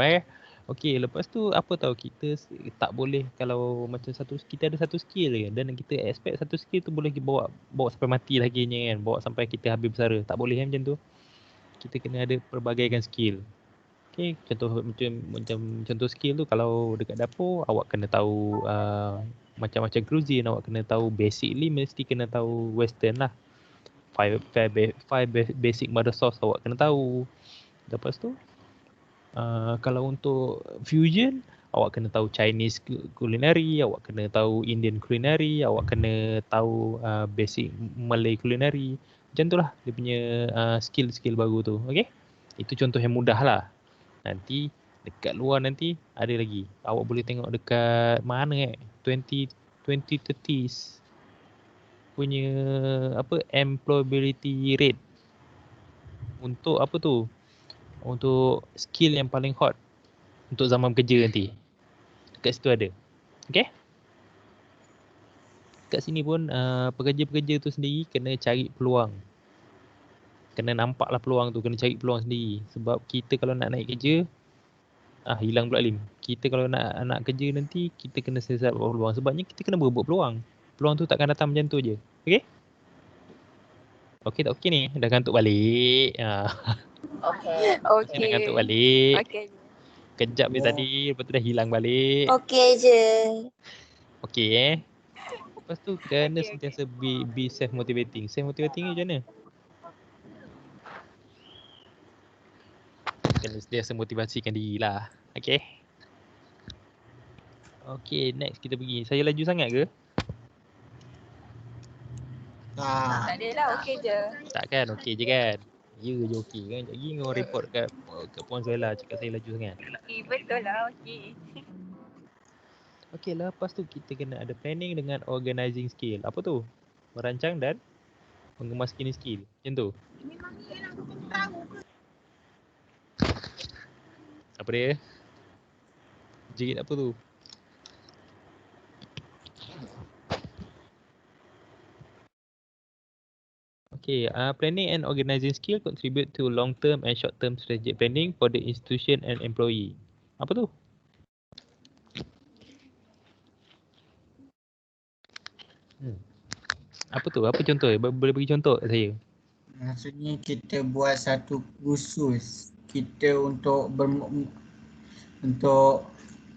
Speaker 1: Okay, lepas tu apa tahu kita tak boleh kalau macam kita ada satu skill je dan kita expect satu skill tu boleh bawa sampai mati lagi kan, bawa sampai kita habis bersara. Tak boleh macam tu. Kita kena ada pelbagaikan skill. Okay, macam contoh skill tu kalau dekat dapur awak kena tahu macam-macam cuisine, awak kena tahu basically mesti kena tahu western lah. Five basic mother sauce awak kena tahu. Lepas tu kalau untuk fusion, awak kena tahu Chinese culinary, awak kena tahu Indian culinary, awak kena tahu basic Malay culinary. Macam tu lah dia punya skill-skill baru tu. Okay? Itu contoh yang mudah lah. Nanti dekat luar nanti ada lagi. Awak boleh tengok dekat mana 2030s punya employability rate. Untuk apa tu? Untuk skill yang paling hot untuk zaman kerja nanti. Dekat situ ada. Okay? kat sini pun pekerja-pekerja tu sendiri kena cari peluang. Kena nampaklah peluang tu, kena cari peluang sendiri. Sebab kita kalau nak naik kerja, hilang pula Lim. Kita kalau nak kerja nanti, kita kena siasat peluang. Sebabnya kita kena berebut peluang. Peluang tu takkan datang macam tu je. Okey? Okey tak okey ni? Dah ngantuk balik.
Speaker 2: Okay.
Speaker 1: Dah
Speaker 3: Okey.
Speaker 1: ngantuk balik.
Speaker 3: Okey.
Speaker 1: Kejap je tadi, lepas tu dah hilang balik.
Speaker 2: Okay je.
Speaker 1: Okey Lepas tu kena
Speaker 3: Okey,
Speaker 1: sentiasa be self motivating. Self motivating ni macam mana? Kena sentiasa motivasikan diri lah. Okey. Okey, next kita pergi. Saya laju sangat ke?
Speaker 3: Tak ada lah, okey je.
Speaker 1: Tak kan? Okey je kan? Ya je okey kan? Sekejap lagi orang report kat Puan Zuela cakap saya laju sangat.
Speaker 3: Betul lah, okey.
Speaker 1: Okey, lepas tu kita kena ada planning dengan organizing skill. Apa tu? Merancang dan mengemaskan skill. Macam tu. Apa dia? Jerit apa tu? Okay, planning and organizing skill contribute to long-term and short-term strategic planning for the institution and employee. Apa tu? Apa tu? Apa contoh? Boleh bagi contoh kat saya?
Speaker 4: Maksudnya kita buat satu kursus kita untuk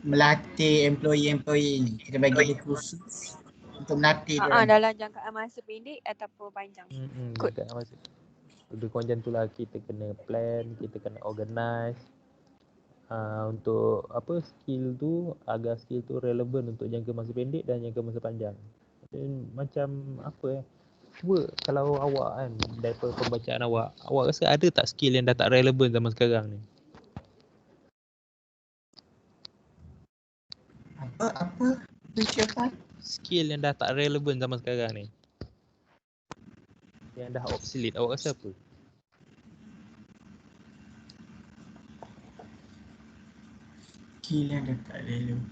Speaker 4: melatih employee ni. Kita bagi dia kursus untuk melatih dia.
Speaker 3: Dalam jangkaan masa pendek ataupun panjang. Good.
Speaker 1: Dekat masa. Lebih kurang macam tu lah. Kita kena plan, kita kena organize. Untuk apa skill tu, agar skill tu relevan untuk jangka masa pendek dan jangka masa panjang. Dan macam apa cuba kalau awak kan, daripada pembacaan awak rasa ada tak skill yang dah tak relevan zaman sekarang ni?
Speaker 4: Apa? Siapa?
Speaker 1: Skill yang dah tak relevan zaman sekarang ni, yang dah obsolete, awak rasa apa?
Speaker 4: Skill yang dah tak relevan.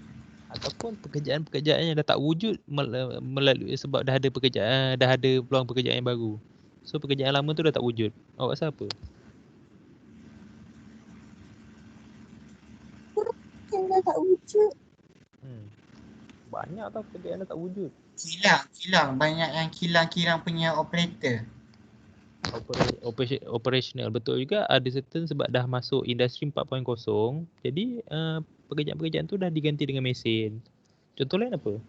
Speaker 1: Ataupun pekerjaan-pekerjaan yang dah tak wujud melalui sebab dah ada pekerjaan, dah ada peluang pekerjaan yang baru. So pekerjaan lama tu dah tak wujud. Awak rasa apa?
Speaker 2: Yang dah tak wujud.
Speaker 1: Banyak tau pekerjaan dah tak wujud.
Speaker 4: Kilang. Banyak yang kilang punya operator.
Speaker 1: Operational betul juga. Ada certain sebab dah masuk industri 4.0. Jadi pekerjaan-pekerjaan tu dah diganti dengan mesin. Contoh lain apa?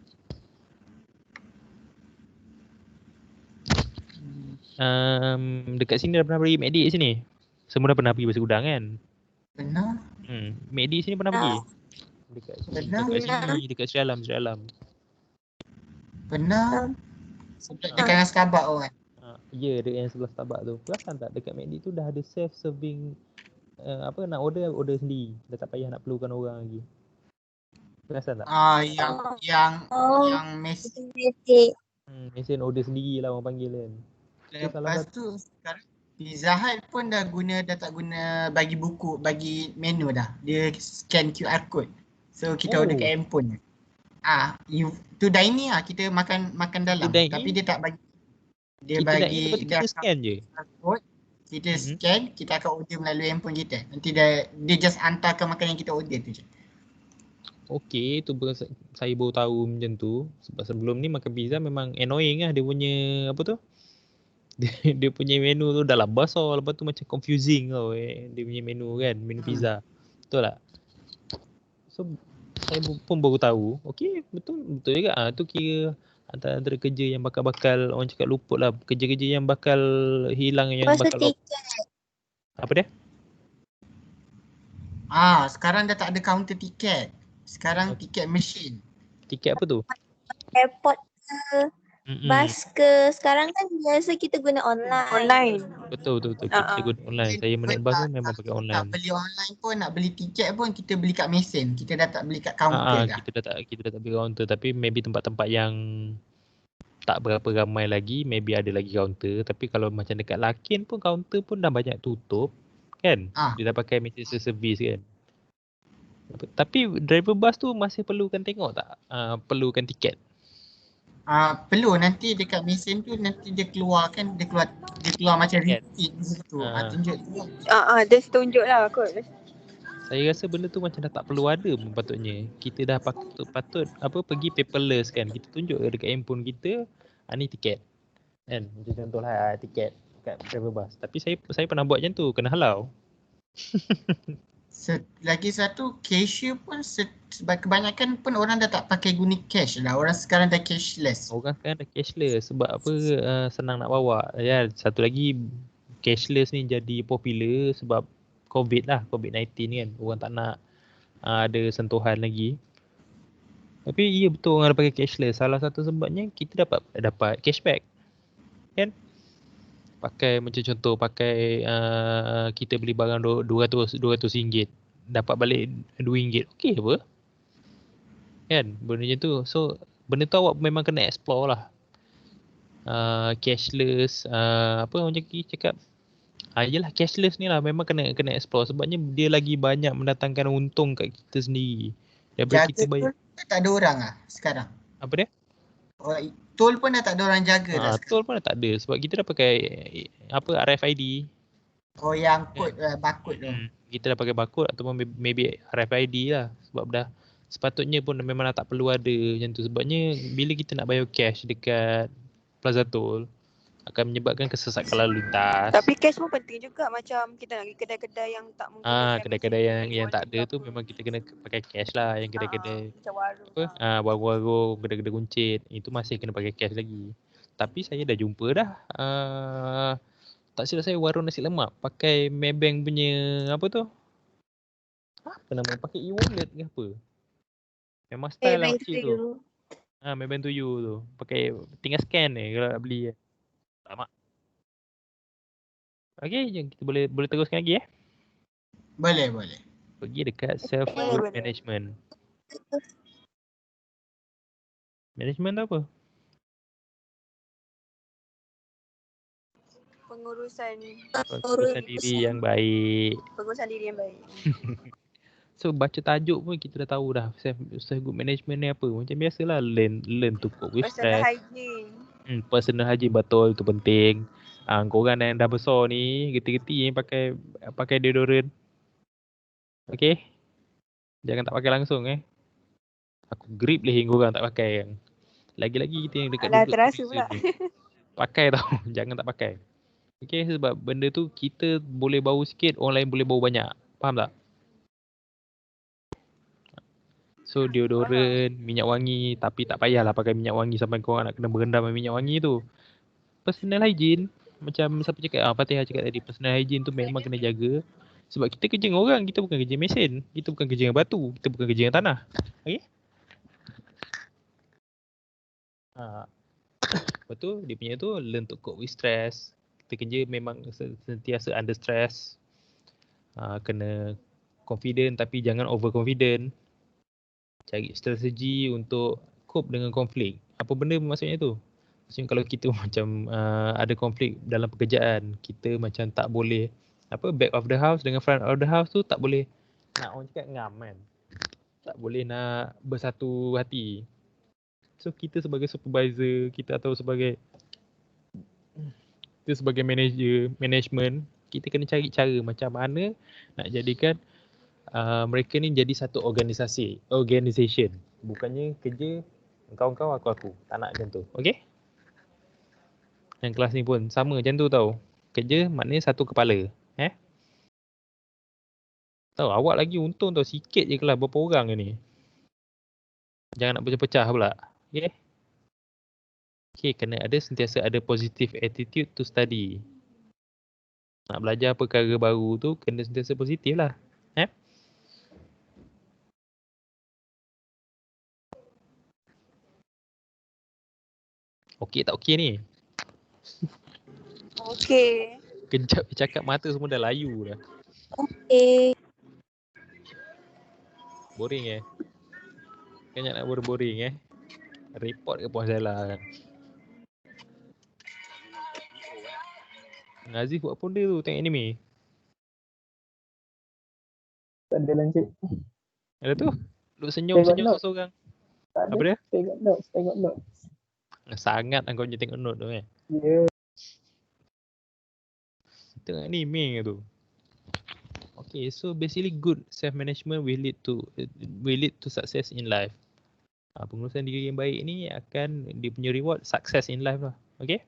Speaker 1: Dekat sini dah pernah pergi McD kat sini. Semua dah pernah pergi Pasir Gudang kan?
Speaker 4: Benar.
Speaker 1: McD sini pernah pergi? Dekat sini, dekat Sri Alam.
Speaker 4: Benar. Dekat dengan Starbucks orang.
Speaker 1: Ya, dekat yang sebelah Starbucks tu. Perasan tak dekat McD tu dah ada self-serving nak order sendiri. Dah tak payah nak perlukan orang lagi. Perasan tak?
Speaker 4: Yang mesin.
Speaker 1: Mesin order sendiri lah orang panggil kan.
Speaker 4: Lepas tu sekarang Pizza Hut pun dah tak guna bagi buku, bagi menu dah. Dia scan QR code. So kita order kat handphone. Tu dining lah, kita makan dalam. Tapi dia tak bagi. Dia bagi
Speaker 1: kita scan je.
Speaker 4: Code, kita scan, kita akan order melalui handphone kita. Nanti dia just hantarkan makanan yang kita order tu je.
Speaker 1: Okey, tu saya baru tahu macam tu. Sebab sebelum ni makan pizza memang annoying lah dia punya apa tu? Dia punya menu tu dah lah besar, lepas tu macam confusing tau dia punya menu kan, menu pizza. Betul tak? So saya pun baru tahu. Okey, betul juga. Tu kira antara kerja yang bakal orang cakap luput lah. Kerja-kerja yang bakal hilang, yang bakal
Speaker 2: tiket.
Speaker 1: Apa dia?
Speaker 4: Sekarang dah tak ada counter tiket. Sekarang tiket machine.
Speaker 1: Tiket apa tu?
Speaker 2: Airport ke, bas ke. Sekarang kan biasa kita guna online.
Speaker 1: Betul. Kita guna online. Saya menaik bas pun memang pakai online.
Speaker 4: Nak beli online pun, nak beli tiket pun kita beli kat mesin. Kita dah tak beli kat counter dah.
Speaker 1: Kita dah tak beli counter. Tapi maybe tempat-tempat yang tak berapa ramai lagi, maybe ada lagi counter. Tapi kalau macam dekat Lakin pun counter pun dah banyak tutup kan. Dia dah pakai mesin service kan. Tapi driver bus tu masih perlukan tengok tak? Perlukan tiket.
Speaker 4: Perlu nanti dekat mesin tu nanti dia keluar macam
Speaker 1: Kan?
Speaker 4: repeat di situ.
Speaker 1: Ah.
Speaker 4: Tunjuk tu.
Speaker 3: Dia tunjuk lah kot.
Speaker 1: Saya rasa benda tu macam dah tak perlu ada pun patutnya. Kita dah patut apa pergi paperless kan. Kita tunjuk dekat handphone kita, ni tiket. Kan? Macam contohlah tiket kat travel bus. Tapi saya pernah buat macam tu, kena halau.
Speaker 4: Lagi satu, cashier pun kebanyakan pun orang dah tak pakai guna cash dah. Orang sekarang dah cashless.
Speaker 1: Orang sekarang dah cashless sebab apa senang nak bawa. Ya, satu lagi cashless ni jadi popular sebab COVID-19 kan. Orang tak nak ada sentuhan lagi. Tapi iya betul orang dah pakai cashless. Salah satu sebabnya kita dapat cashback. Kan? Pakai macam contoh kita beli barang RM200 dapat balik RM2. Okey apa? Kan? Benda macam tu. So benda tu awak memang kena explore lah. Cashless apa orang cakap yelah cashless ni lah memang kena explore sebabnya dia lagi banyak mendatangkan untung kat kita sendiri daripada
Speaker 4: Jaga
Speaker 1: kita bayar.
Speaker 4: tak ada orang sekarang.
Speaker 1: Apa dia?
Speaker 4: Tol pun dah tak ada orang jaga dah sekarang.
Speaker 1: Tol pun dah tak ada sebab kita dah pakai RFID.
Speaker 4: Yang kod barcode tu.
Speaker 1: Kita dah pakai barcode ataupun maybe RFID lah sebab dah sepatutnya pun memang dah tak perlu ada macam tu sebabnya bila kita nak bayar cash dekat Plaza Tol akan menyebabkan kesesakan lalu lintas.
Speaker 3: Tapi cash pun penting juga macam kita nak pergi kedai-kedai yang tak menggunakan
Speaker 1: Kedai-kedai yang tak ada tu memang kita kena pakai cash lah. Yang kedai-kedai
Speaker 3: macam warung
Speaker 1: warung-warung, kedai-kedai kuncit itu masih kena pakai cash lagi. Tapi saya dah jumpa dah tak silap saya warung nasi lemak pakai Maybank punya apa tu? Apa nama? Pakai e-wallet ke apa? Memang style lah makcik tu. Maybank to you tu. Pakai tinggal scan kalau nak beli. Tak mak. Okey, kita boleh teruskan lagi
Speaker 4: Boleh.
Speaker 1: Pergi dekat self group management. Management tu apa?
Speaker 3: pengurusan
Speaker 1: diri yang baik.
Speaker 3: Pengurusan diri yang baik.
Speaker 1: So baca tajuk pun kita dah tahu dah self group management ni apa. Macam biasalah learn to cope with
Speaker 3: Personal
Speaker 1: stress.
Speaker 3: hygiene.
Speaker 1: Personal hygiene betul itu penting. Korang yang dah besar ni geti-geti pakai deodorant. Okey. Jangan tak pakai langsung Aku grip leher korang tak pakai kan. Lagi-lagi kita yang dekat
Speaker 3: Alah, terasa pula.
Speaker 1: Pakai tau. Jangan tak pakai. Okey, sebab benda tu kita boleh bau sikit, orang lain boleh bau banyak. Faham tak? So deodorant, minyak wangi, tapi tak payahlah pakai minyak wangi sampai korang nak kena berendam dengan minyak wangi tu. Personal hygiene, macam siapa cakap, Fatihah cakap tadi, personal hygiene tu memang kena jaga. Sebab kita kerja dengan orang, kita bukan kerja mesin. Kita bukan kerja dengan batu, kita bukan kerja dengan tanah. Okey? Lepas tu, dia punya tu learn to cope with stress. Kita kerja memang sentiasa under stress. Kena confident tapi jangan overconfident. Cari strategi untuk cope dengan konflik. Apa benda maksudnya tu? Maksudnya kalau kita macam ada konflik dalam pekerjaan, kita macam tak boleh back of the house dengan front of the house tu tak boleh nak orang cakap ngam kan. Tak boleh nak bersatu hati. So kita sebagai supervisor, kita atau sebagai management, kita kena cari cara macam mana nak jadikan mereka ni jadi satu organisation. Bukannya kerja kau aku. Tak nak macam tu. Okey? Yang kelas ni pun sama macam tu tau. Kerja maknanya satu kepala. Tahu awak lagi untung tau, sikit je kelas berapa orang ni. Jangan nak pecah-pecah pula. Okey? Okey, kena sentiasa ada positive attitude to study. Nak belajar perkara baru tu kena sentiasa positif lah. Okey tak okey ni?
Speaker 3: Okey.
Speaker 1: Kejap cakap mata semua dah layu dah.
Speaker 2: Okey.
Speaker 1: Boring Kan nak boring Report ke puas salah kan. Nazif buat pun dia tu tengok anime.
Speaker 5: Tak ada lanjut.
Speaker 1: Ada tu. Duk senyum-senyum seorang. Apa dia?
Speaker 5: Tengok notes.
Speaker 1: Sangat kau je tengok note tu kan.
Speaker 5: Ya.
Speaker 1: Tengok anime tu. Okay, so basically good self-management will lead to success in life. Pengurusan diri yang baik ni akan dia punya reward success in life lah. Okay?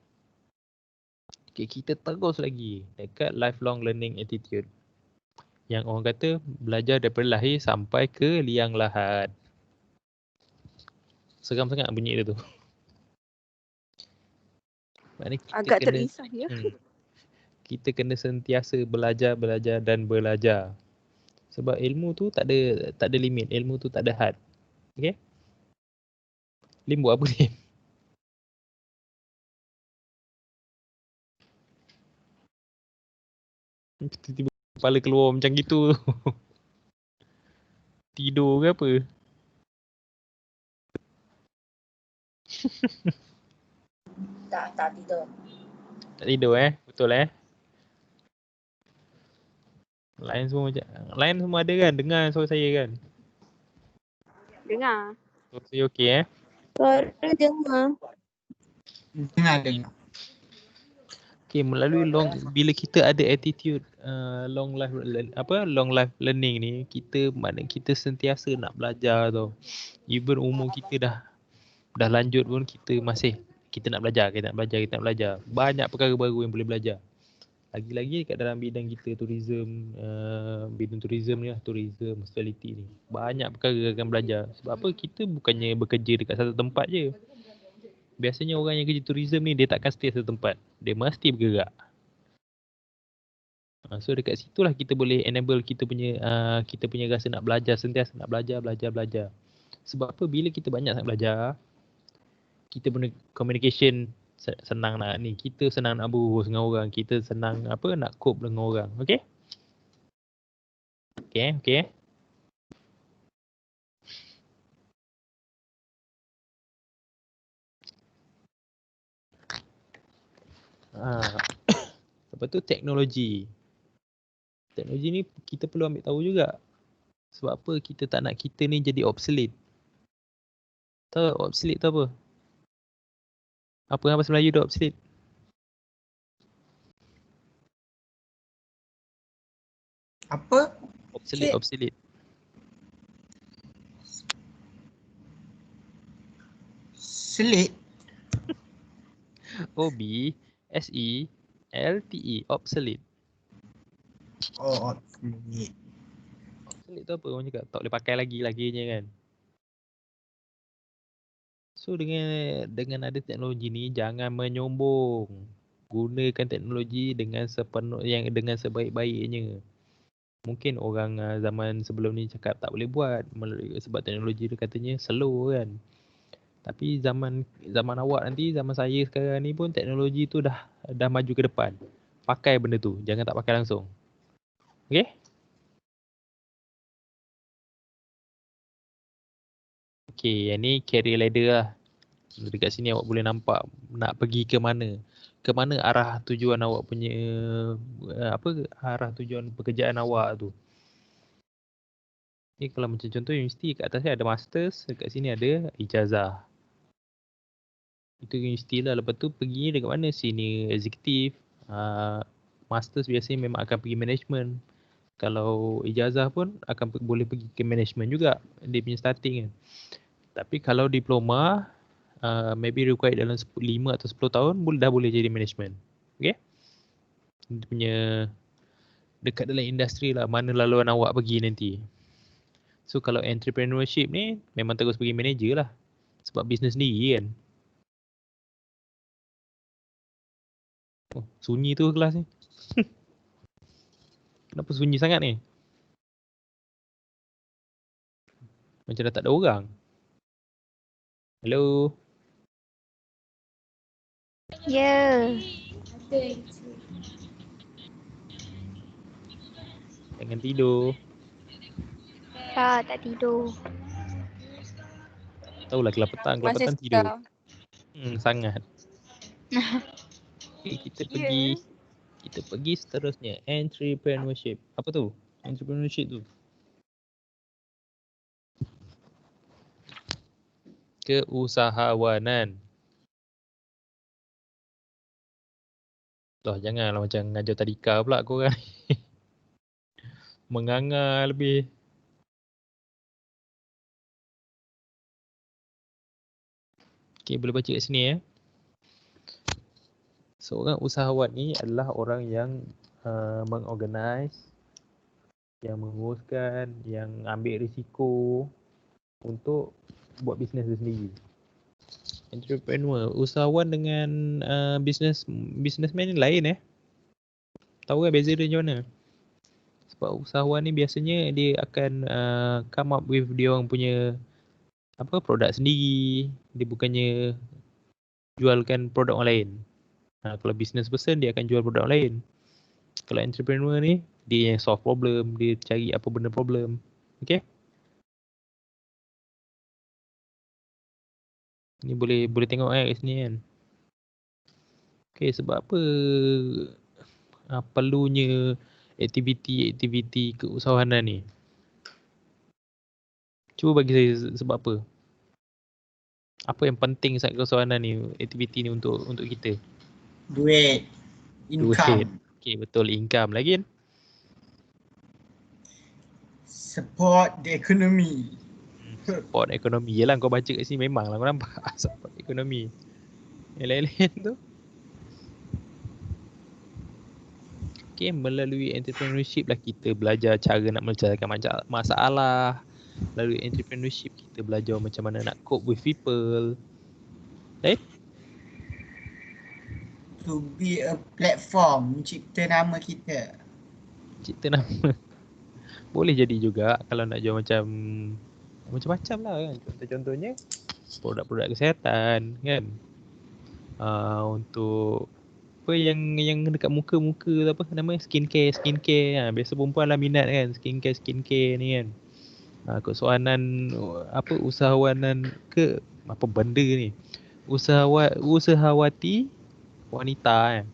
Speaker 1: Okay, kita terus lagi dekat lifelong learning attitude. Yang orang kata belajar daripada lahir sampai ke liang lahat. Seram sangat bunyi dia tu. Maknanya kita
Speaker 3: Agak
Speaker 1: kena,
Speaker 3: terrisau ya.
Speaker 1: kita kena sentiasa belajar dan belajar. Sebab ilmu tu tak ada limit, ilmu tu tak ada had. Okay? Lim buat apa ni? Tiba-tiba kepala keluar macam gitu. Tidur ke apa?
Speaker 2: Tak tidur.
Speaker 1: Tak tidur betul Lain semua ada kan? Dengar suara saya kan?
Speaker 3: Dengar.
Speaker 1: Suara saya okey
Speaker 2: Suara dengar.
Speaker 4: Dengar.
Speaker 1: Okay, melalui bila kita ada attitude long life learning ni, kita sentiasa nak belajar tau. Even umur kita dah lanjut pun kita nak belajar. Banyak perkara baru yang boleh belajar. Lagi-lagi kat dalam bidang kita tourism ni lah, tourism hospitality ni. Banyak perkara akan belajar. Sebab apa? Kita bukannya bekerja dekat satu tempat je. Biasanya orang yang kerja tourism ni dia takkan stay satu tempat. Dia mesti bergerak. So dekat situlah kita boleh enable kita punya rasa nak belajar, sentiasa nak belajar. Sebab apa? Bila kita banyak nak belajar, kita punya communication senang nak ni. Kita senang nak berurus dengan orang. Kita senang nak cope dengan orang. Okay? Okay. Lepas tu teknologi. Teknologi ni kita perlu ambil tahu juga. Sebab apa kita tak nak kita ni jadi obsolete. Tahu obsolete tu apa? Apa yang bahasa Melayu tu obsolete?
Speaker 4: Apa?
Speaker 1: Obsolete.
Speaker 4: Selit.
Speaker 1: OBSELTE. Obsolete.
Speaker 4: Oh, obsolete.
Speaker 1: Obsolete tu apa? Orang cakap tak boleh pakai laginya kan. So dengan ada teknologi ni jangan menyombong. Gunakan teknologi dengan sebaik-baiknya. Mungkin orang zaman sebelum ni cakap tak boleh buat sebab teknologi tu katanya slow kan. Tapi zaman awak nanti, zaman saya sekarang ni pun teknologi tu dah maju ke depan. Pakai benda tu, jangan tak pakai langsung. Okay? Okay, yang ni career ladder lah. Dekat sini awak boleh nampak nak pergi ke mana. Ke mana arah tujuan awak punya arah tujuan pekerjaan awak tu. Okay, kalau macam contoh universiti kat atas ni ada masters, dekat sini ada ijazah. Itu universiti lah. Lepas tu pergi dekat mana? Senior executive. Masters biasanya memang akan pergi management. Kalau ijazah pun boleh pergi ke management juga. Dia punya starting kan. Tapi kalau diploma, maybe required dalam 5 atau 10 tahun, dah boleh jadi management. Okay? Dia punya dekat dalam industri lah. Mana laluan awak pergi nanti. So kalau entrepreneurship ni, memang terus pergi manager lah. Sebab bisnes sendiri kan. Oh, sunyi tu kelas ni. Kenapa sunyi sangat ni? Macam dah tak ada orang. Hello?
Speaker 6: Ya.
Speaker 1: Jangan tidur.
Speaker 6: Tak tidur.
Speaker 1: Tahulah gelap petang
Speaker 3: Masih
Speaker 1: tidur.
Speaker 3: sedar.
Speaker 1: Sangat. Okay, kita pergi seterusnya. Entrepreneurship. Apa tu? Entrepreneurship tu. Keusahawanan. Loh janganlah macam ngajar tadika pula korang. Menganga lebih. Okay, boleh baca kat sini ya. Seorang usahawan ni adalah orang yang mengorganize, yang menguruskan, yang ambil risiko untuk buat bisnes dia sendiri. Entrepreneur, usahawan dengan businessman ni lain Tahu kan beza dia macam mana? Sebab usahawan ni biasanya dia akan come up with dia orang punya produk sendiri. Dia bukannya jualkan produk orang lain. Kalau business person dia akan jual produk orang lain. Kalau entrepreneur ni dia yang solve problem, dia cari apa benda problem. Okay? Ni boleh tengok kat sini kan. Okay, sebab apa perlunya aktiviti keusahawanan ni? Cuba bagi saya sebab apa? Apa yang penting sangat keusahawanan ni, aktiviti ni untuk kita?
Speaker 4: Duit. Income.
Speaker 1: Duit. Okay, betul, income lagi.
Speaker 4: Support the economy.
Speaker 1: Support ekonomi. Yelah kau baca kat sini memanglah kau nampak support ekonomi. Yang lain-lain tu. Okay, melalui entrepreneurship lah kita belajar cara nak menyelesaikan masalah. Melalui entrepreneurship kita belajar macam mana nak cope with people. Right?
Speaker 4: To be a platform, mencipta nama kita.
Speaker 1: Cipta nama. Boleh jadi juga kalau nak jual macam-macam lah kan. Contohnya produk-produk kesihatan kan. Untuk apa yang dekat muka tu apa nama skincare. Biasa perempuan lah minat kan skincare ni kan. Kesoalan usahawanan ke apa benda ni. Usahawati wanita kan.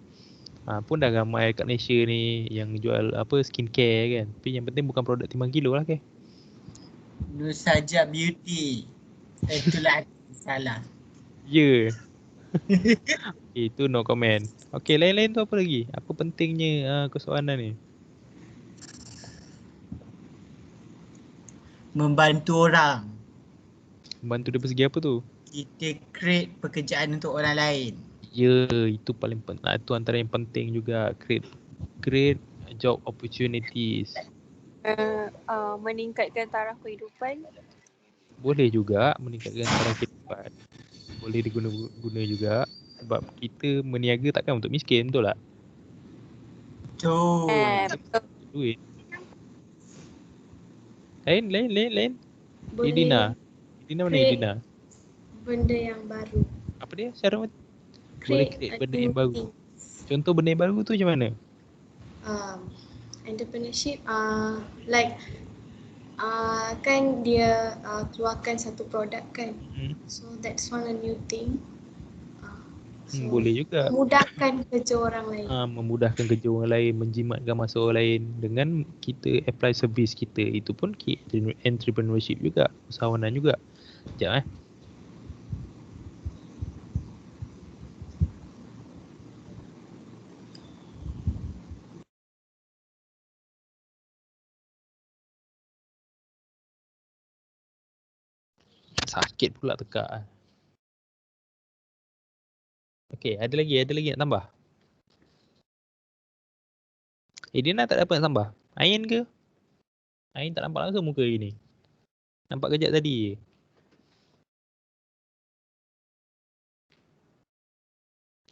Speaker 1: Pun dah ramai kat Malaysia ni yang jual skincare kan. Tapi yang penting bukan produk timbang kilo lah ke.
Speaker 4: Nusaja Beauty. Itulah salah.
Speaker 1: Ya. Itu no comment. Okay, lain-lain tu apa lagi? Apa pentingnya kesoalan ni?
Speaker 4: Membantu orang.
Speaker 1: Membantu dari segi apa tu?
Speaker 4: Kita create pekerjaan untuk orang lain.
Speaker 1: Ya, itu paling penting. Itu antara yang penting juga. Create job opportunities.
Speaker 3: Meningkatkan taraf kehidupan.
Speaker 1: Boleh juga meningkatkan taraf kehidupan. Boleh diguna juga. Sebab kita meniaga takkan untuk miskin, betul tak?
Speaker 3: Betul.
Speaker 1: Duit. Lain.
Speaker 7: Boleh
Speaker 1: Idina mana Idina?
Speaker 7: benda yang baru.
Speaker 1: Apa dia? Cara boleh create benda yang baru. Contoh benda yang baru tu macam mana?
Speaker 7: Entrepreneurship like kan dia keluarkan satu produk kan. So that's one a new thing.
Speaker 1: Boleh juga.
Speaker 7: Memudahkan kerja orang lain.
Speaker 1: Memudahkan kerja orang lain, menjimatkan masa orang lain dengan kita apply servis kita. Itu pun entrepreneurship juga, usahawanan juga. Sekejap sakit pula tekak. Okay, ada lagi nak tambah? Dina tak dapat nak tambah? Ain ke? Ain tak nampak langsung muka hari ni. Nampak kejap tadi je.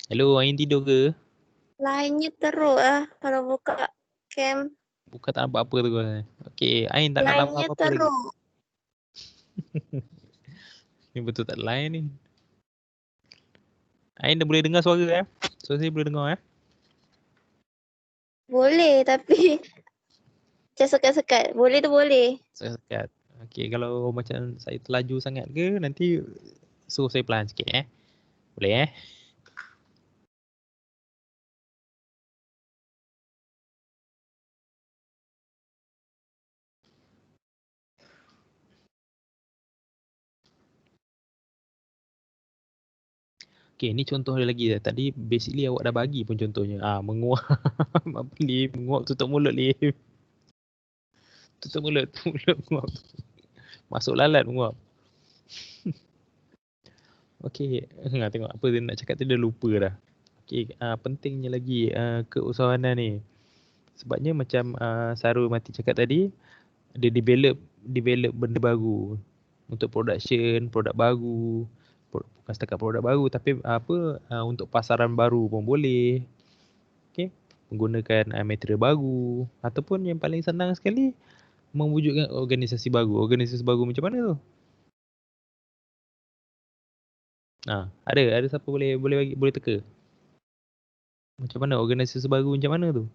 Speaker 1: Hello, Ain tidur ke?
Speaker 2: Lainnya teruk kalau buka cam.
Speaker 1: Bukan tak nampak apa tu kan. Okay, Ain tak nak tambah
Speaker 2: Lainnya
Speaker 1: apa-apa lagi.
Speaker 2: teruk.
Speaker 1: Ni betul tak lain ni. Ain dah boleh dengar suara Suara saya boleh dengar
Speaker 2: Boleh tapi macam sekat-sekat. Boleh tu boleh.
Speaker 1: Sekat. Okay, kalau macam saya terlaju sangat ke, nanti suruh saya pelan sikit Boleh Okay, ni contoh dia lagi. Tadi basically awak dah bagi pun contohnya. Menguap. Apa Lim? Menguap tutup mulut Lim. Tutup mulut menguap. Masuk lalat menguap. Okay, tengok apa dia nak cakap tu dia lupa dah. Okay, pentingnya lagi keusahawanan ni. Sebabnya macam Sarul Mati cakap tadi, dia develop benda baru untuk production, produk baru. Bukan setakat produk baru tapi untuk pasaran baru pun boleh. Okay, menggunakan material baru ataupun yang paling senang sekali mewujudkan organisasi baru. Organisasi baru macam mana tu? Ada siapa boleh teka? Macam mana organisasi baru macam mana tu?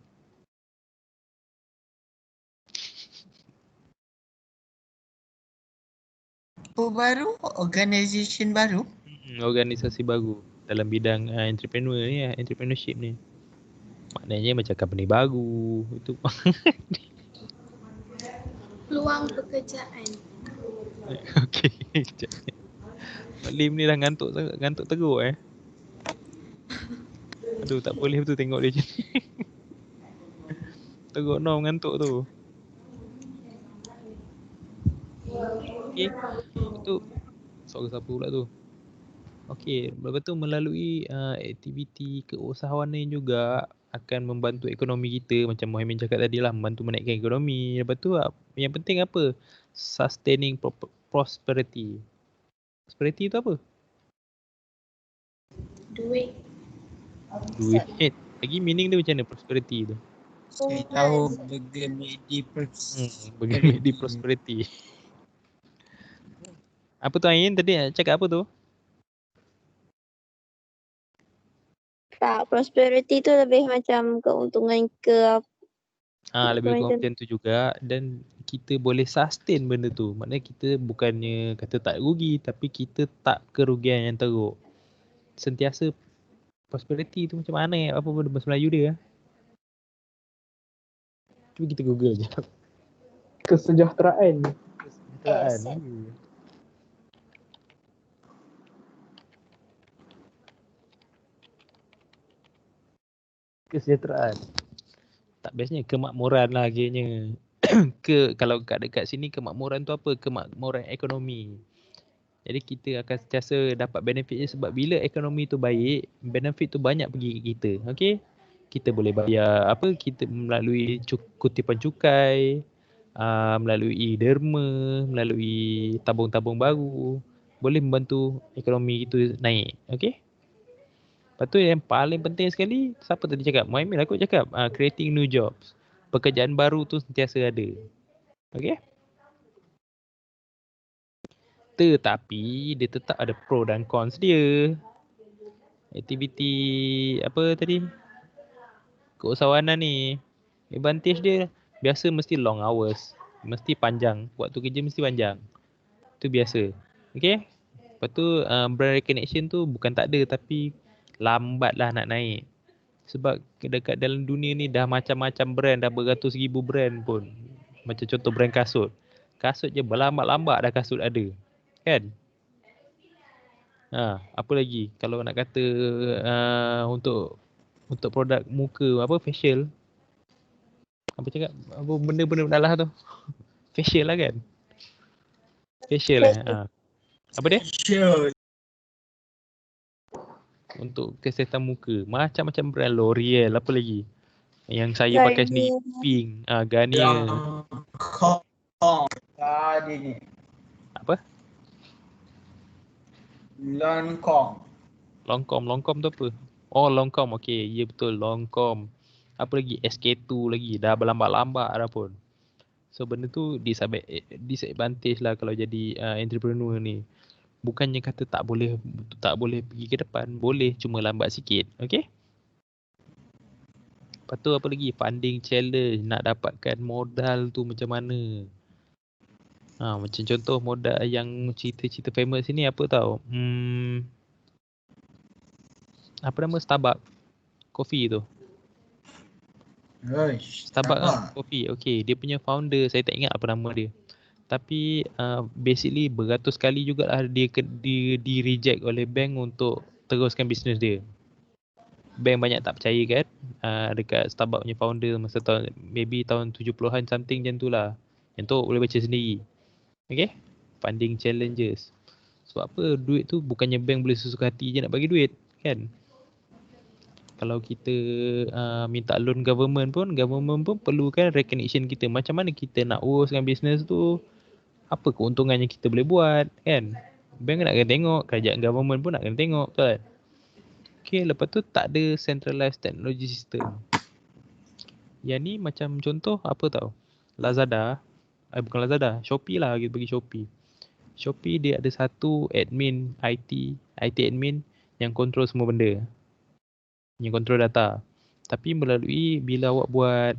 Speaker 4: Baru, organisation baru.
Speaker 1: Organisasi baru dalam bidang entrepreneur ni, entrepreneurship ni. Maknanya macam company baru itu.
Speaker 7: Peluang pekerjaan.
Speaker 1: Okey. Lim ni dah ngantuk teruk Aduh, tak boleh betul tengok dia macam ni. Teruk ngantuk tu. Okey. Itu suara siapa pula tu? Okey, lepas tu melalui aktiviti keusahawanan juga akan membantu ekonomi kita macam Muhammad cakap tadi lah, membantu menaikkan ekonomi. Lepas tu yang penting apa? Sustaining prosperity. Prosperity tu apa?
Speaker 7: Duit.
Speaker 1: Lagi meaning dia macam mana prosperity tu?
Speaker 4: Saya tahu
Speaker 1: bergemik di prosperity. Apa tu Ain tadi cakap apa tu?
Speaker 2: Tak, prosperity tu lebih macam keuntungan ke
Speaker 1: Lebih kurang macam tu juga, dan kita boleh sustain benda tu. Maknanya kita bukannya kata tak rugi tapi kita tak kerugian yang teruk. Sentiasa prosperity tu macam mana apa benda bahasa Melayu dia? Cuba kita Google je.
Speaker 5: Kesejahteraan.
Speaker 1: Kesejahteraan. Tak bestnya kemakmuran lah akhirnya. Kalau dekat sini kemakmuran tu apa? Kemakmuran ekonomi. Jadi kita akan sentiasa dapat benefit je sebab bila ekonomi tu baik, benefit tu banyak pergi ke kita. Okey? Kita boleh bayar kita melalui kutipan cukai, melalui derma, melalui tabung-tabung baru, boleh membantu ekonomi itu naik. Okey? Lepas tu yang paling penting sekali, siapa tadi cakap? Muhammad aku cakap, creating new jobs. Pekerjaan baru tu sentiasa ada. Okey? Tetapi dia tetap ada pro dan cons dia. Aktiviti apa tadi? Keusahawanan ni, advantage dia biasa mesti long hours. Mesti panjang. Waktu kerja mesti panjang. Itu biasa. Okey? Lepas tu brand recognition tu bukan tak ada tapi lambatlah nak naik. Sebab dekat dalam dunia ni dah macam-macam brand, dah beratus ribu brand pun. Macam contoh brand kasut. Kasut je berlambat-lambat dah kasut ada. Kan? Apa lagi? Kalau nak kata untuk produk muka, facial. Apa cakap? Apa benda-benda dalah tu? Facial lah kan? Facial apa dia?
Speaker 4: Facial.
Speaker 1: Untuk kesihatan muka. Macam-macam brand. L'Oreal, apa lagi? Yang saya pakai sendiri. Pink. Garnier.
Speaker 4: Tadi ni.
Speaker 1: Apa? Longcom tu apa? Oh, Longcom. Okey, ya betul. Longcom. Apa lagi? SK2 lagi. Dah berlambat-lambat dah pun. So benda tu disadvantage lah kalau jadi entrepreneur ni. Bukannya kata tak boleh pergi ke depan. Boleh, cuma lambat sikit. Okey? Lepas tu apa lagi? Funding challenge. Nak dapatkan modal tu macam mana? Macam contoh modal yang cerita-cerita famous ni apa tau? Apa nama Starbucks coffee tu? Starbucks coffee. Okey, dia punya founder saya tak ingat apa nama dia. Tapi basically beratus kali jugalah dia di reject oleh bank untuk teruskan bisnes dia. Bank banyak tak percaya kan dekat Starbucks punya founder masa tahun maybe tahun 70-an something macam tu lah. Yang tu boleh baca sendiri. Okay? Funding challenges. Sebab apa? Duit tu bukannya bank boleh sesuka hati je nak bagi duit kan? Kalau kita minta loan government pun perlukan recognition kita. Macam mana kita nak uruskan bisnes tu, apa keuntungan yang kita boleh buat kan? Bank nak kena tengok, kerajaan government pun nak kena tengok, betul kan? Okay, lepas tu tak ada centralized technology system. Yang ni macam contoh apa tau? Lazada, bukan Lazada, Shopee lah, kita bagi Shopee. Shopee dia ada satu admin IT admin yang control semua benda. Yang control data. Tapi melalui bila awak buat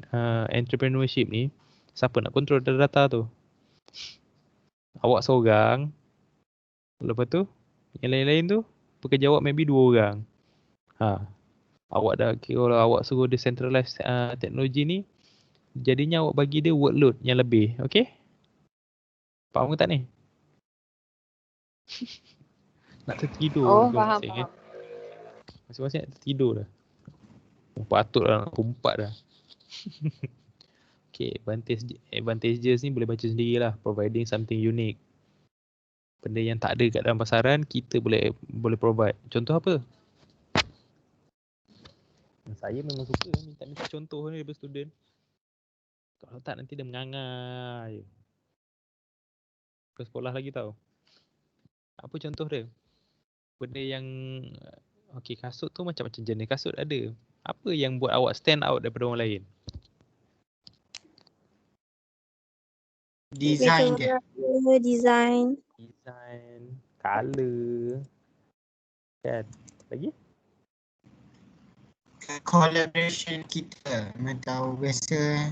Speaker 1: entrepreneurship ni, siapa nak control data tu? Awak seorang. Lepas tu yang lain-lain tu pekerja awak maybe 2 orang. Awak dah kira kalau awak suruh dia centralize teknologi ni, jadinya awak bagi dia workload yang lebih. Okay? Faham ke tak ni? Nak tertidur.
Speaker 3: Oh, faham.
Speaker 1: Masing-masing nak tertidur dah. Patutlah nak kumpat dah. Okay, advantages ni boleh baca sendirilah. Providing something unique. Benda yang tak ada kat dalam pasaran, kita boleh provide. Contoh apa? Saya memang suka minta contoh ni daripada student. Kalau tak nanti dia mengangar je. Ke sekolah lagi tau. Apa contoh dia? Benda yang okey, kasut tu macam-macam jenis kasut ada. Apa yang buat awak stand out daripada orang lain?
Speaker 4: Design dia.
Speaker 2: Design,
Speaker 1: colour. Kan? Lagi?
Speaker 4: Collaboration kita. Memang tahu biasa.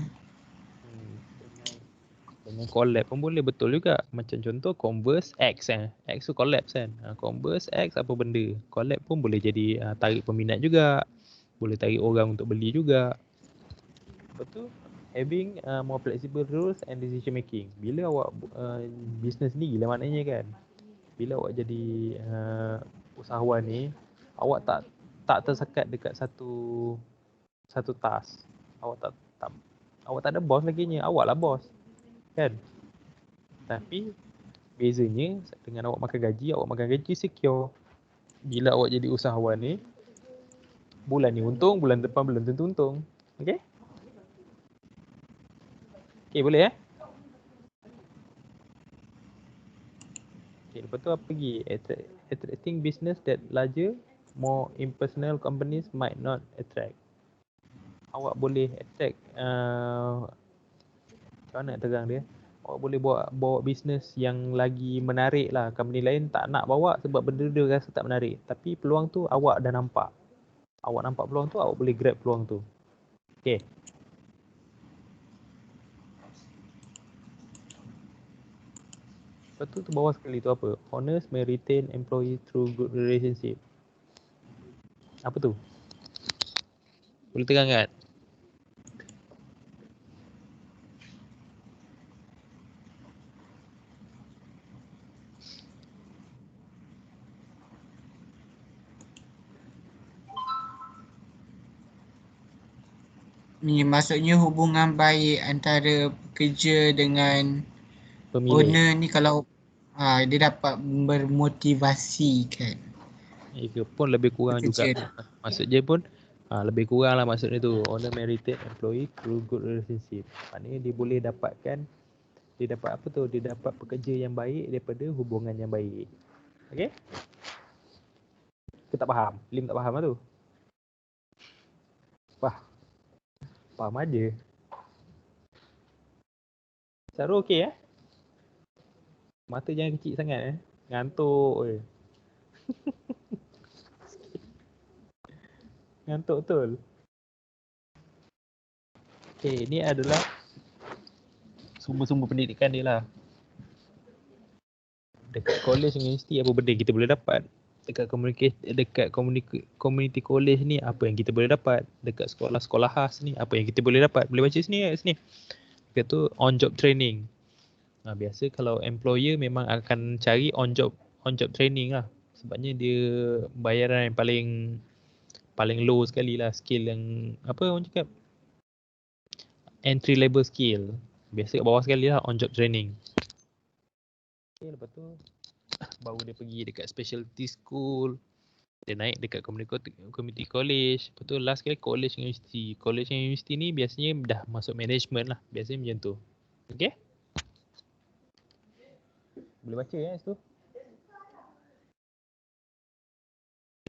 Speaker 1: Dengan collab pun boleh, betul juga. Macam contoh Converse X X tu collab kan. Converse X apa benda. Collab pun boleh jadi tarik peminat juga. Boleh tarik orang untuk beli juga. Lepas tu having more flexible rules and decision making. Bila awak business ni gila maknanya kan. Bila awak jadi usahawan ni, awak tak tersekat dekat satu task. Awak tak ada bos lagi ni, awak lah bos. Kan? Tapi bezanya dengan awak makan gaji secure. Bila awak jadi usahawan ni, bulan ni untung, bulan depan belum tentu untung. Okay? Okay, boleh Okay, lepas tu apa lagi? Attracting business that larger, more impersonal companies might not attract. Awak boleh attract macam mana nak terang dia? Awak boleh bawa bisnes yang lagi menarik lah. Company lain tak nak bawa sebab benda dia rasa tak menarik. Tapi peluang tu awak dah nampak. Awak nampak peluang tu, awak boleh grab peluang tu. Okay. Lepas tu bawah sekali tu apa? Owners may retain employee through good relationship. Apa tu? Boleh terangkan?
Speaker 4: Ni maksudnya hubungan baik antara pekerja dengan
Speaker 1: Pemilik.
Speaker 4: owner ni kalau dia dapat bermotivasi kan.
Speaker 1: Itu pun lebih kurang
Speaker 4: Pekerja
Speaker 1: juga. Maksud dia pun lebih kurang lah maksud dia tu. Owner may retain employee through good relationship. Maknanya dia boleh dapatkan, dia dapat apa tu? Dia dapat pekerja yang baik daripada hubungan yang baik. Okay? Kita tak faham? Lim tak faham lah tu? Faham aja. Sarul okey Mata jangan kecil sangat Ngantuk je. Ngantuk betul. Okay, ni adalah sumber-sumber pendidikan dia lah. Dekat college universiti apa benda kita boleh dapat. Dekat community college ni apa yang kita boleh dapat. Dekat sekolah-sekolah khas ni apa yang kita boleh dapat. Boleh baca sini. Dekat tu on job training. Biasa kalau employer memang akan cari on job training lah. Sebabnya dia bayaran yang paling low sekali lah, skill yang apa orang cakap, entry level skill. Biasa kat bawah sekali lah, on job training. Okay, lepas tu baru dia pergi dekat specialty school, dia naik dekat community college, lepas tu last sekali college university. College university ni biasanya dah masuk management lah, biasanya macam tu. Okay, boleh baca situ.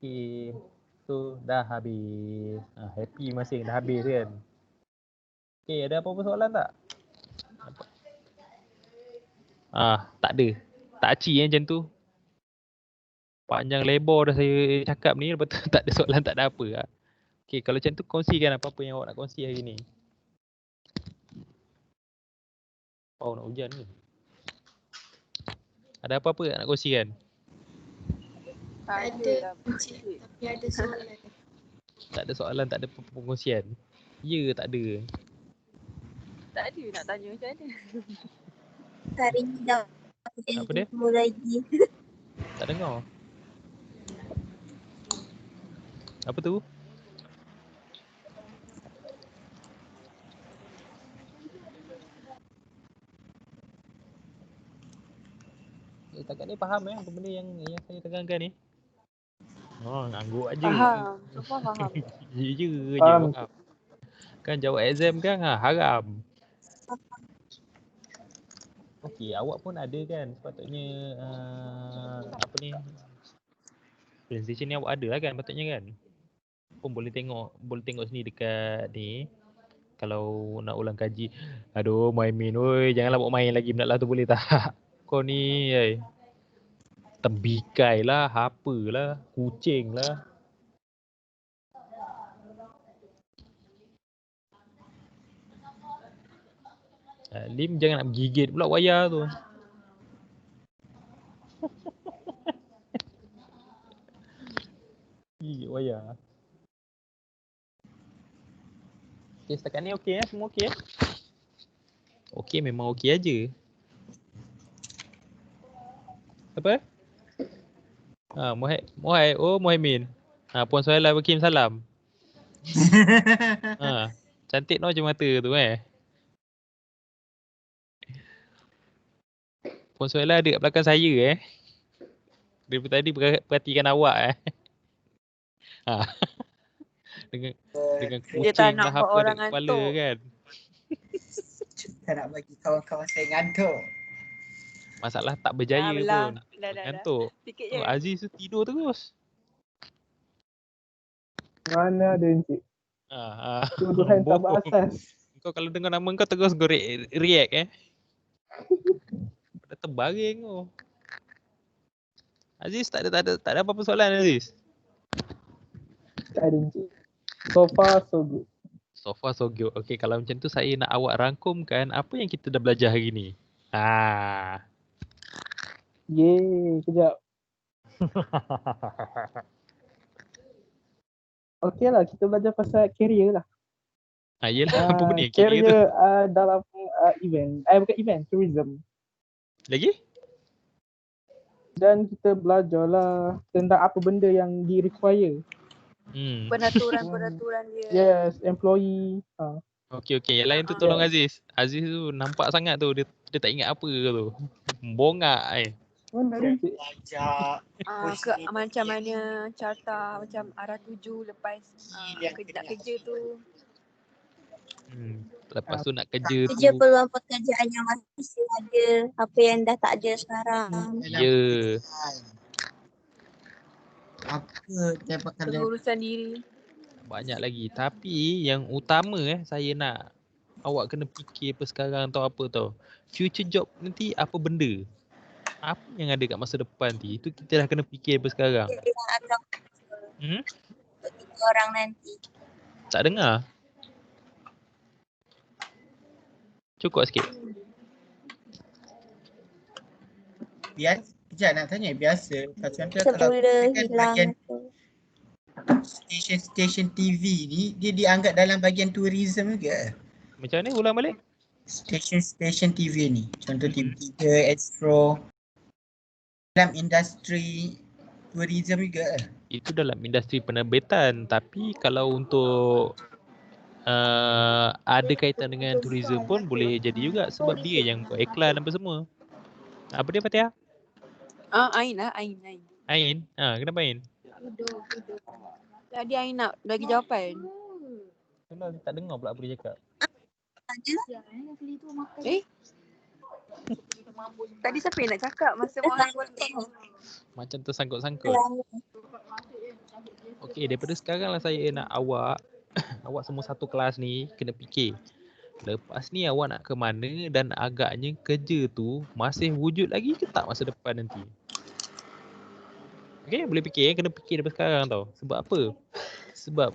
Speaker 1: Okay, so dah habis. Happy masing dah habis kan. Okay, ada apa-apa soalan tak? Tak ada. Tak aci macam tu. Panjang lebar dah saya cakap ni, lepas tu tak ada soalan, tak ada apa lah. Okay, kalau macam tu kongsikan apa-apa yang awak nak kongsi hari ni. Oh, nak hujan ke? Ada apa-apa nak kongsikan?
Speaker 7: Tak ada Encik, tapi ada soalan.
Speaker 1: Tak ada soalan, tak ada pengkongsian. Ya, tak ada.
Speaker 3: Tak ada nak tanya macam mana.
Speaker 2: Hari ni dah
Speaker 1: Apa dia?
Speaker 2: lagi.
Speaker 1: Tak dengar. Apa tu? Setakat ni faham apa benda yang saya tekankan ni? Ngangguk aja.
Speaker 3: Faham. Semua faham.
Speaker 1: Ya je
Speaker 5: Faham.
Speaker 1: faham. Kan jawab exam kan haram. Okey, awak pun ada kan sepatutnya apa ni? Presentation ni awak ada lah kan patutnya kan? Pun boleh tengok sini dekat ni. Kalau nak ulang kaji, aduh Muhaimin, oi janganlah buat main lagi benda lah tu, boleh tak? Kau ni tembikai lah, apa lah, kucing lah. Lim jangan nak gigit pula wayar tu. Gigit wayar. Okay, setakat ni okey semua okey Okey, memang okey aja. Apa? Muhaimin. Puan Suhaila berkirim salam. Cantik no je mata tu Puan Suhaila ada kat belakang saya Daripada tadi perhatikan awak dengan kucing lah apa dekat kepala kan.
Speaker 4: Tak nak bagi kawan-kawan saya ngantuk.
Speaker 1: Masalah tak berjaya pun. Ngantuk.
Speaker 3: Sikit je.
Speaker 1: Aziz tu tidur terus.
Speaker 5: Mana ada Encik? Tuduhan tak
Speaker 1: Bohong.
Speaker 5: berasas.
Speaker 1: Kau kalau dengar nama kau terus kau react Dah terbaring kau. Aziz tak ada apa-apa soalan Aziz?
Speaker 5: Tak ada Encik. So far so good.
Speaker 1: So far so good. Okay, kalau macam tu saya nak awak rangkumkan apa yang kita dah belajar hari ni.
Speaker 5: Yeay, kejap. Okey lah, kita belajar pasal career lah.
Speaker 1: Yelah, apa benda
Speaker 5: career
Speaker 1: tu?
Speaker 5: dalam event. Bukan event, tourism.
Speaker 1: Lagi?
Speaker 5: Dan kita belajarlah tentang apa benda yang di-require.
Speaker 3: Peraturan dia.
Speaker 5: Yes, employee.
Speaker 1: Okey. Yang lain tu tolong Aziz. Aziz tu nampak sangat tu. Dia tak ingat apa tu. Bongak
Speaker 5: Mana ada Encik?
Speaker 3: Macam mana carta macam arah tuju lepas nak kerja tu.
Speaker 1: Lepas tu nak kerja tu.
Speaker 2: Kerja peluang pekerjaan yang masih ada, apa yang dah tak ada sekarang.
Speaker 1: Ya.
Speaker 4: Apa dapatkan
Speaker 3: Pengurusan diri.
Speaker 1: Banyak lagi. Tapi yang utama saya nak awak kena fikir apa sekarang tau. Future job nanti apa benda? Apa yang ada kat masa depan nanti? Itu kita dah kena fikir apa sekarang.
Speaker 2: Yang akan untuk kita orang nanti.
Speaker 1: Tak dengar? Cukup sikit.
Speaker 4: Kejap nak tanya, biasa contoh kalau
Speaker 2: Semula
Speaker 4: kan
Speaker 2: hilang.
Speaker 4: bagian stesen TV ni dia dianggap dalam bahagian tourism juga.
Speaker 1: Macam mana? Ulang balik.
Speaker 4: Stesen TV ni, contoh TV3, Astro, dalam industri tourism juga.
Speaker 1: Itu dalam industri penerbitan, tapi kalau untuk ada kaitan dengan tourism pun boleh jadi juga sebab dia yang buat iklan apa semua. Apa dia Fatia?
Speaker 3: Ain lah, Ain.
Speaker 1: Ain? Kenapa Ain?
Speaker 3: Tadi Ain nak bagi jawapan.
Speaker 1: Kenapa tak dengar pula apa dia cakap?
Speaker 3: Tadi siapa yang nak cakap masa orang
Speaker 1: Macam tersangkut-sangkut. Okey, daripada sekarang lah saya nak awak awak semua satu kelas ni kena fikir. Lepas ni awak nak ke mana dan agaknya kerja tu masih wujud lagi ke tak masa depan nanti. Okey, boleh fikir, kena fikir daripada sekarang tau. Sebab apa? Sebab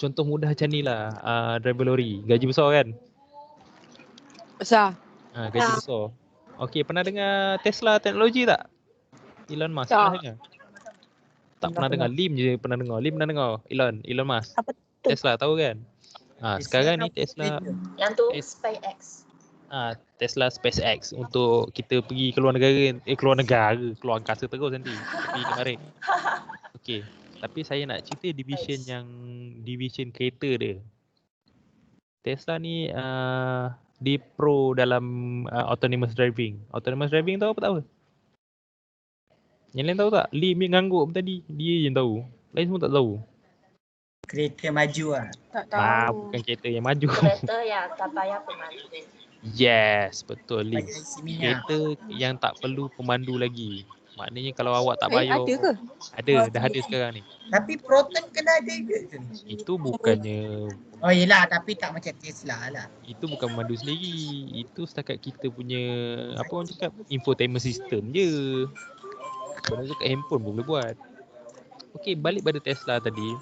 Speaker 1: contoh mudah macam ni lah, driver lori, gaji besar kan?
Speaker 3: besar?
Speaker 1: Gaji besar. Okey, pernah dengar Tesla teknologi tak? Elon Musk
Speaker 3: Tak.
Speaker 1: pernah dengar? Tak pernah dengar. Lim je pernah dengar. Lim pernah dengar. Elon Musk.
Speaker 2: Apa tu?
Speaker 1: Tesla tahu kan? Sekarang ni Tesla
Speaker 2: Yang tu SpaceX.
Speaker 1: Tesla SpaceX untuk kita pergi keluar negara, keluar angkasa terus nanti. Pergi ke Maret. Okey. Tapi saya nak cerita division kereta dia. Tesla ni di pro dalam autonomous driving. Autonomous driving tahu apa tak apa? Yang lain tahu tak? Lim yang ngangguk tadi. Dia je yang tahu. Lain semua tak tahu.
Speaker 4: Kereta maju lah.
Speaker 3: Tak tahu.
Speaker 1: Bukan kereta yang maju.
Speaker 2: Kereta yang tak payah pemandu.
Speaker 1: Yes, betul Lim.
Speaker 4: Bagi isi minyak.
Speaker 1: Kereta yang tak perlu pemandu lagi. Maknanya kalau awak tak bayar.
Speaker 3: Ada ke?
Speaker 1: Ada, dah ada sekarang ni.
Speaker 4: Tapi Proton kena ada ke?
Speaker 1: Itu bukannya,
Speaker 4: Oh yelah, tapi tak macam Tesla lah.
Speaker 1: itu bukan pemandu sendiri. Itu setakat kita punya, apa orang cakap, infotainment system je. Benda tu kat handphone pun boleh buat. Okey, balik pada Tesla tadi.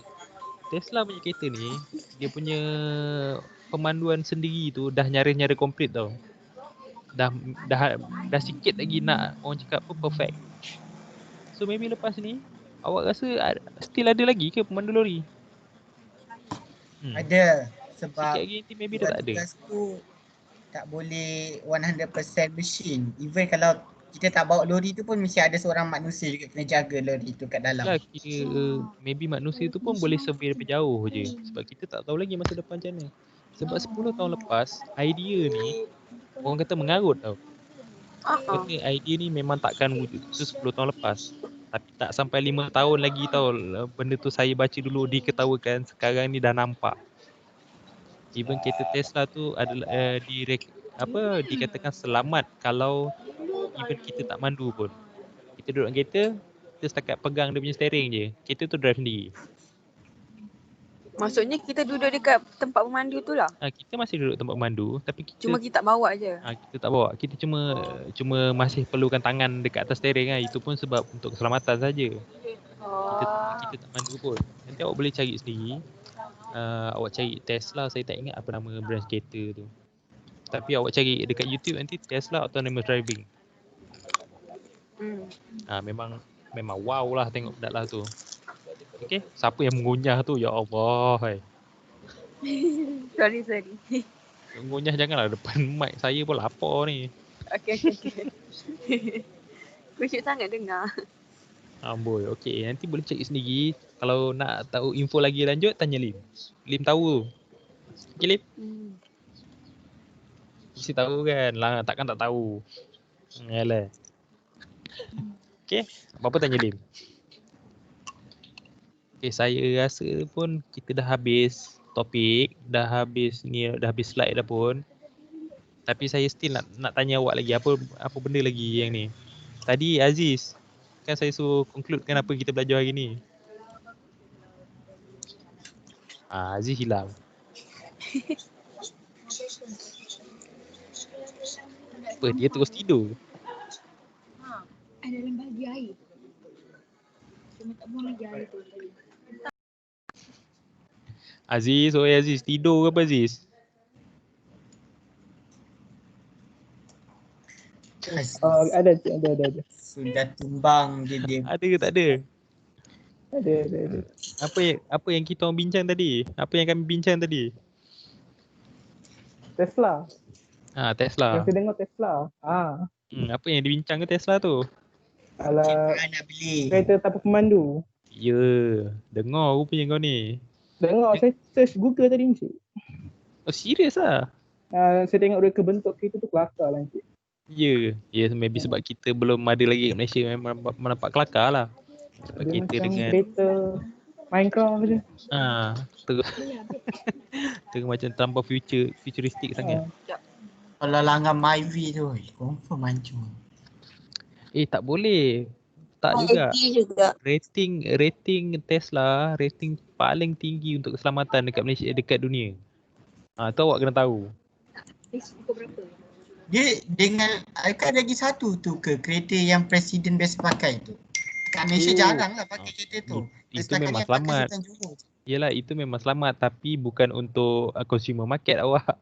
Speaker 1: Tesla punya kereta ni, dia punya pemanduan sendiri tu dah nyaris-nyaris komplit tau. Dah sikit lagi nak orang cakap apa perfect. So maybe lepas ni awak rasa still ada lagi ke pemandu lori?
Speaker 4: Ada. Sebab
Speaker 1: Sikit lagi nanti maybe dah tak ada.
Speaker 4: tugas tu tak boleh 100% machine. Even kalau kita tak bawa lori tu pun mesti ada seorang manusia juga kena jaga lori tu kat dalam.
Speaker 1: Lah kira maybe manusia tu pun boleh survey daripada jauh je. Sebab kita tak tahu lagi masa depan macam mana. Sebab 10 tahun lepas idea ni orang kata mengarut tau. Benda idea ni memang takkan wujud tu 10 tahun lepas. Tapi tak sampai 5 tahun lagi tau benda tu saya baca dulu diketawakan, sekarang ni dah nampak. Even kereta Tesla tu adalah dikatakan selamat kalau even kita tak mandu pun. Kita duduk dalam kereta, kita setakat pegang dia punya steering je. Kereta tu drive sendiri.
Speaker 3: Maksudnya kita duduk dekat tempat pemandu tu lah.
Speaker 1: Kita masih duduk tempat pemandu tapi kita
Speaker 3: Cuma kita tak bawa je.
Speaker 1: kita tak bawa. Kita cuma masih perlukan tangan dekat atas steering kan. Itu pun sebab untuk keselamatan saja. Kita tak mandu pun. Nanti awak boleh cari sendiri. Awak cari Tesla, saya tak ingat apa nama brand kereta tu. Tapi awak cari dekat YouTube nanti Tesla Autonomous Driving. Memang wow lah tengok budak lah tu. Okey, siapa yang mengunyah tu? Ya Allah. Hai.
Speaker 3: Sorry.
Speaker 1: Mengunyah janganlah depan mic, saya pun lapar ni.
Speaker 3: Okay. Kusyuk sangat dengar.
Speaker 1: Amboi, okey. Nanti boleh cek sendiri. Kalau nak tahu info lagi lanjut, tanya Lim. Lim tahu. Okey Lim? Mesti tahu kan? Lah, takkan tak tahu. Yalah. Okey, apa-apa tanya Lim. Okey, saya rasa pun kita dah habis topik, dah habis slide dah pun. Tapi saya still nak tanya awak lagi apa benda lagi yang ni. Tadi Aziz, kan saya suruh conclude kan apa kita belajar hari ni. Aziz hilang. Apa dia terus tidur?
Speaker 6: Ada dalam bagi air. Cuma tak buang lagi air tu.
Speaker 1: Aziz, Aziz tidur ke apa Aziz?
Speaker 5: Ada.
Speaker 4: Sudah tumbang dia.
Speaker 1: Ada ke tak ada?
Speaker 5: Ada.
Speaker 1: Apa yang kita orang bincang tadi? Apa yang kami bincang tadi?
Speaker 5: Tesla.
Speaker 1: Tesla.
Speaker 5: Yang saya dengar Tesla.
Speaker 1: Apa yang dibincang ke Tesla tu?
Speaker 5: Alah,
Speaker 4: nak beli.
Speaker 5: kereta tanpa pemandu.
Speaker 1: Ya, dengar rupanya kau ni.
Speaker 5: Dengar, saya search Google tadi Encik.
Speaker 1: Oh, serius lah?
Speaker 5: Saya tengok reka bentuk kereta tu kelakar lah Encik.
Speaker 1: Ya, maybe sebab kita belum ada lagi kat Malaysia, memang nampak kelakar lah. Sebab
Speaker 5: Dia
Speaker 1: kereta
Speaker 5: macam
Speaker 1: dengan
Speaker 5: kereta Minecraft je.
Speaker 1: terus macam terlampau futuristik sangat.
Speaker 4: Kalau langgar Myvi tu, confirm hancur.
Speaker 1: Tak boleh. Tak juga. Rating Tesla, rating paling tinggi untuk keselamatan dekat Malaysia, dekat dunia. Tu awak kena tahu.
Speaker 6: Pukul berapa?
Speaker 4: Dia dengan kan lagi satu tu ke kereta yang presiden biasa pakai tu. Kat Malaysia jarang lah pakai kereta tu.
Speaker 1: Itu memang selamat. Yelah, itu memang selamat tapi bukan untuk consumer market awak.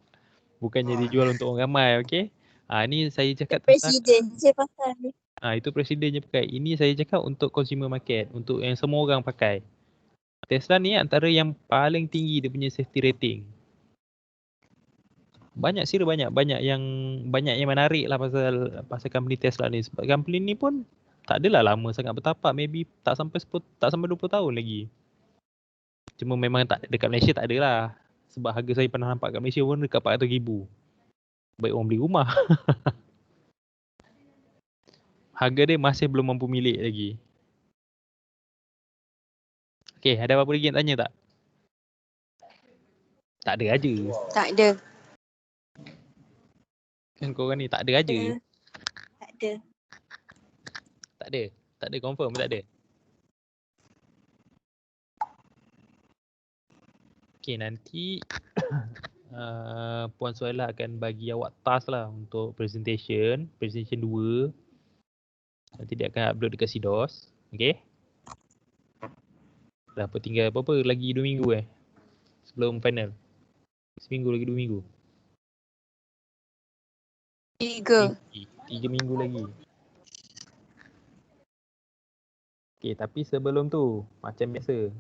Speaker 1: Bukannya dijual untuk orang ramai, okey? Ni saya cakap
Speaker 2: presiden je pakai.
Speaker 1: Itu presiden je pakai. Ini saya cakap untuk consumer market, untuk yang semua orang pakai. Tesla ni antara yang paling tinggi dia punya safety rating. Banyak yang menarik lah pasal company Tesla ni. Sebab company ni pun tak adalah lama sangat bertapak, maybe tak sampai 20 tahun lagi. Cuma memang dekat Malaysia tak ada lah. Sebab harga saya pernah nampak kat Malaysia pun dekat 400,000. Baik orang beli rumah. Harga dia masih belum mampu milik lagi. Okey, ada apa-apa lagi nak tanya tak? Tak ada aja.
Speaker 2: Tak ada.
Speaker 1: Kan korang ni tak ada aja.
Speaker 2: Tak ada.
Speaker 1: Tak ada confirm tak ada. Okey, nanti Puan Suhaila akan bagi awak task lah untuk presentation 2. Nanti dia akan upload dekat Sidos. Okey? Dah tinggal berapa lagi 2 minggu sebelum final. Seminggu lagi 2 minggu.
Speaker 2: 3
Speaker 1: minggu lagi. Okey, tapi sebelum tu macam biasa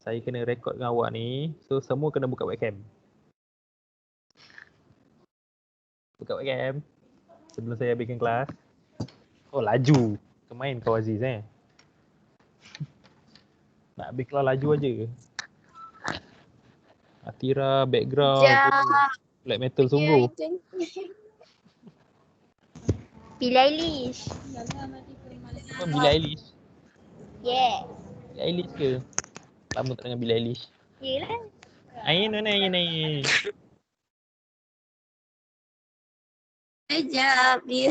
Speaker 1: saya kena rekod dengan awak ni. So semua kena buka webcam. Buka webcam sebelum saya habiskan kelas. Oh, laju. Kemain kau Aziz Nak habis kelas laju aja. Atira background black metal sungguh.
Speaker 6: Billie Eilish.
Speaker 1: Billie Eilish.
Speaker 6: Yeah.
Speaker 1: Billie Eilish ke? Lama tak dengar Billie Eilish.
Speaker 6: Yelah.
Speaker 1: Ain.
Speaker 2: Sekejap dia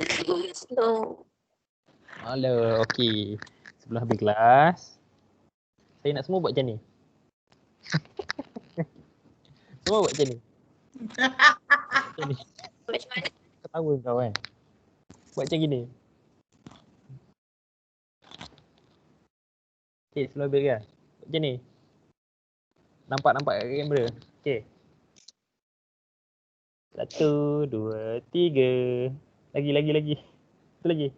Speaker 2: slow.
Speaker 1: Alah, okey. Sebelum habis kelas, saya nak semua buat macam ni. Semua buat macam ni. Macam ni.
Speaker 2: Macam mana?
Speaker 1: Ketawa kau Buat macam gini. Okey, sebelum habis kan. Buat macam ni. Nampak kat kamera. Okey. 1, 2, 3. Lagi. Satu lagi.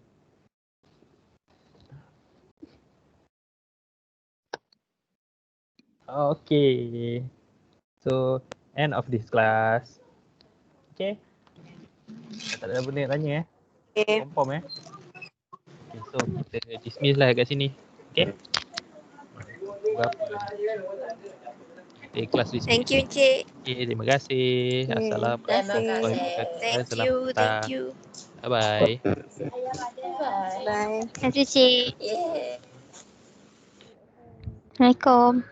Speaker 1: Okay. So, end of this class. Okay. Tak ada benda nak tanya
Speaker 2: Okay.
Speaker 1: Confirm Okay, so kita dismiss lah kat sini. Okay. Berapa? Okay, kelas dismiss.
Speaker 2: Thank you Encik.
Speaker 1: Okay, terima kasih. Assalamualaikum.
Speaker 2: Thank you.
Speaker 1: Bye-bye.
Speaker 2: Bye.
Speaker 6: Terima kasih Cik.
Speaker 2: Yeah.
Speaker 6: Assalamualaikum.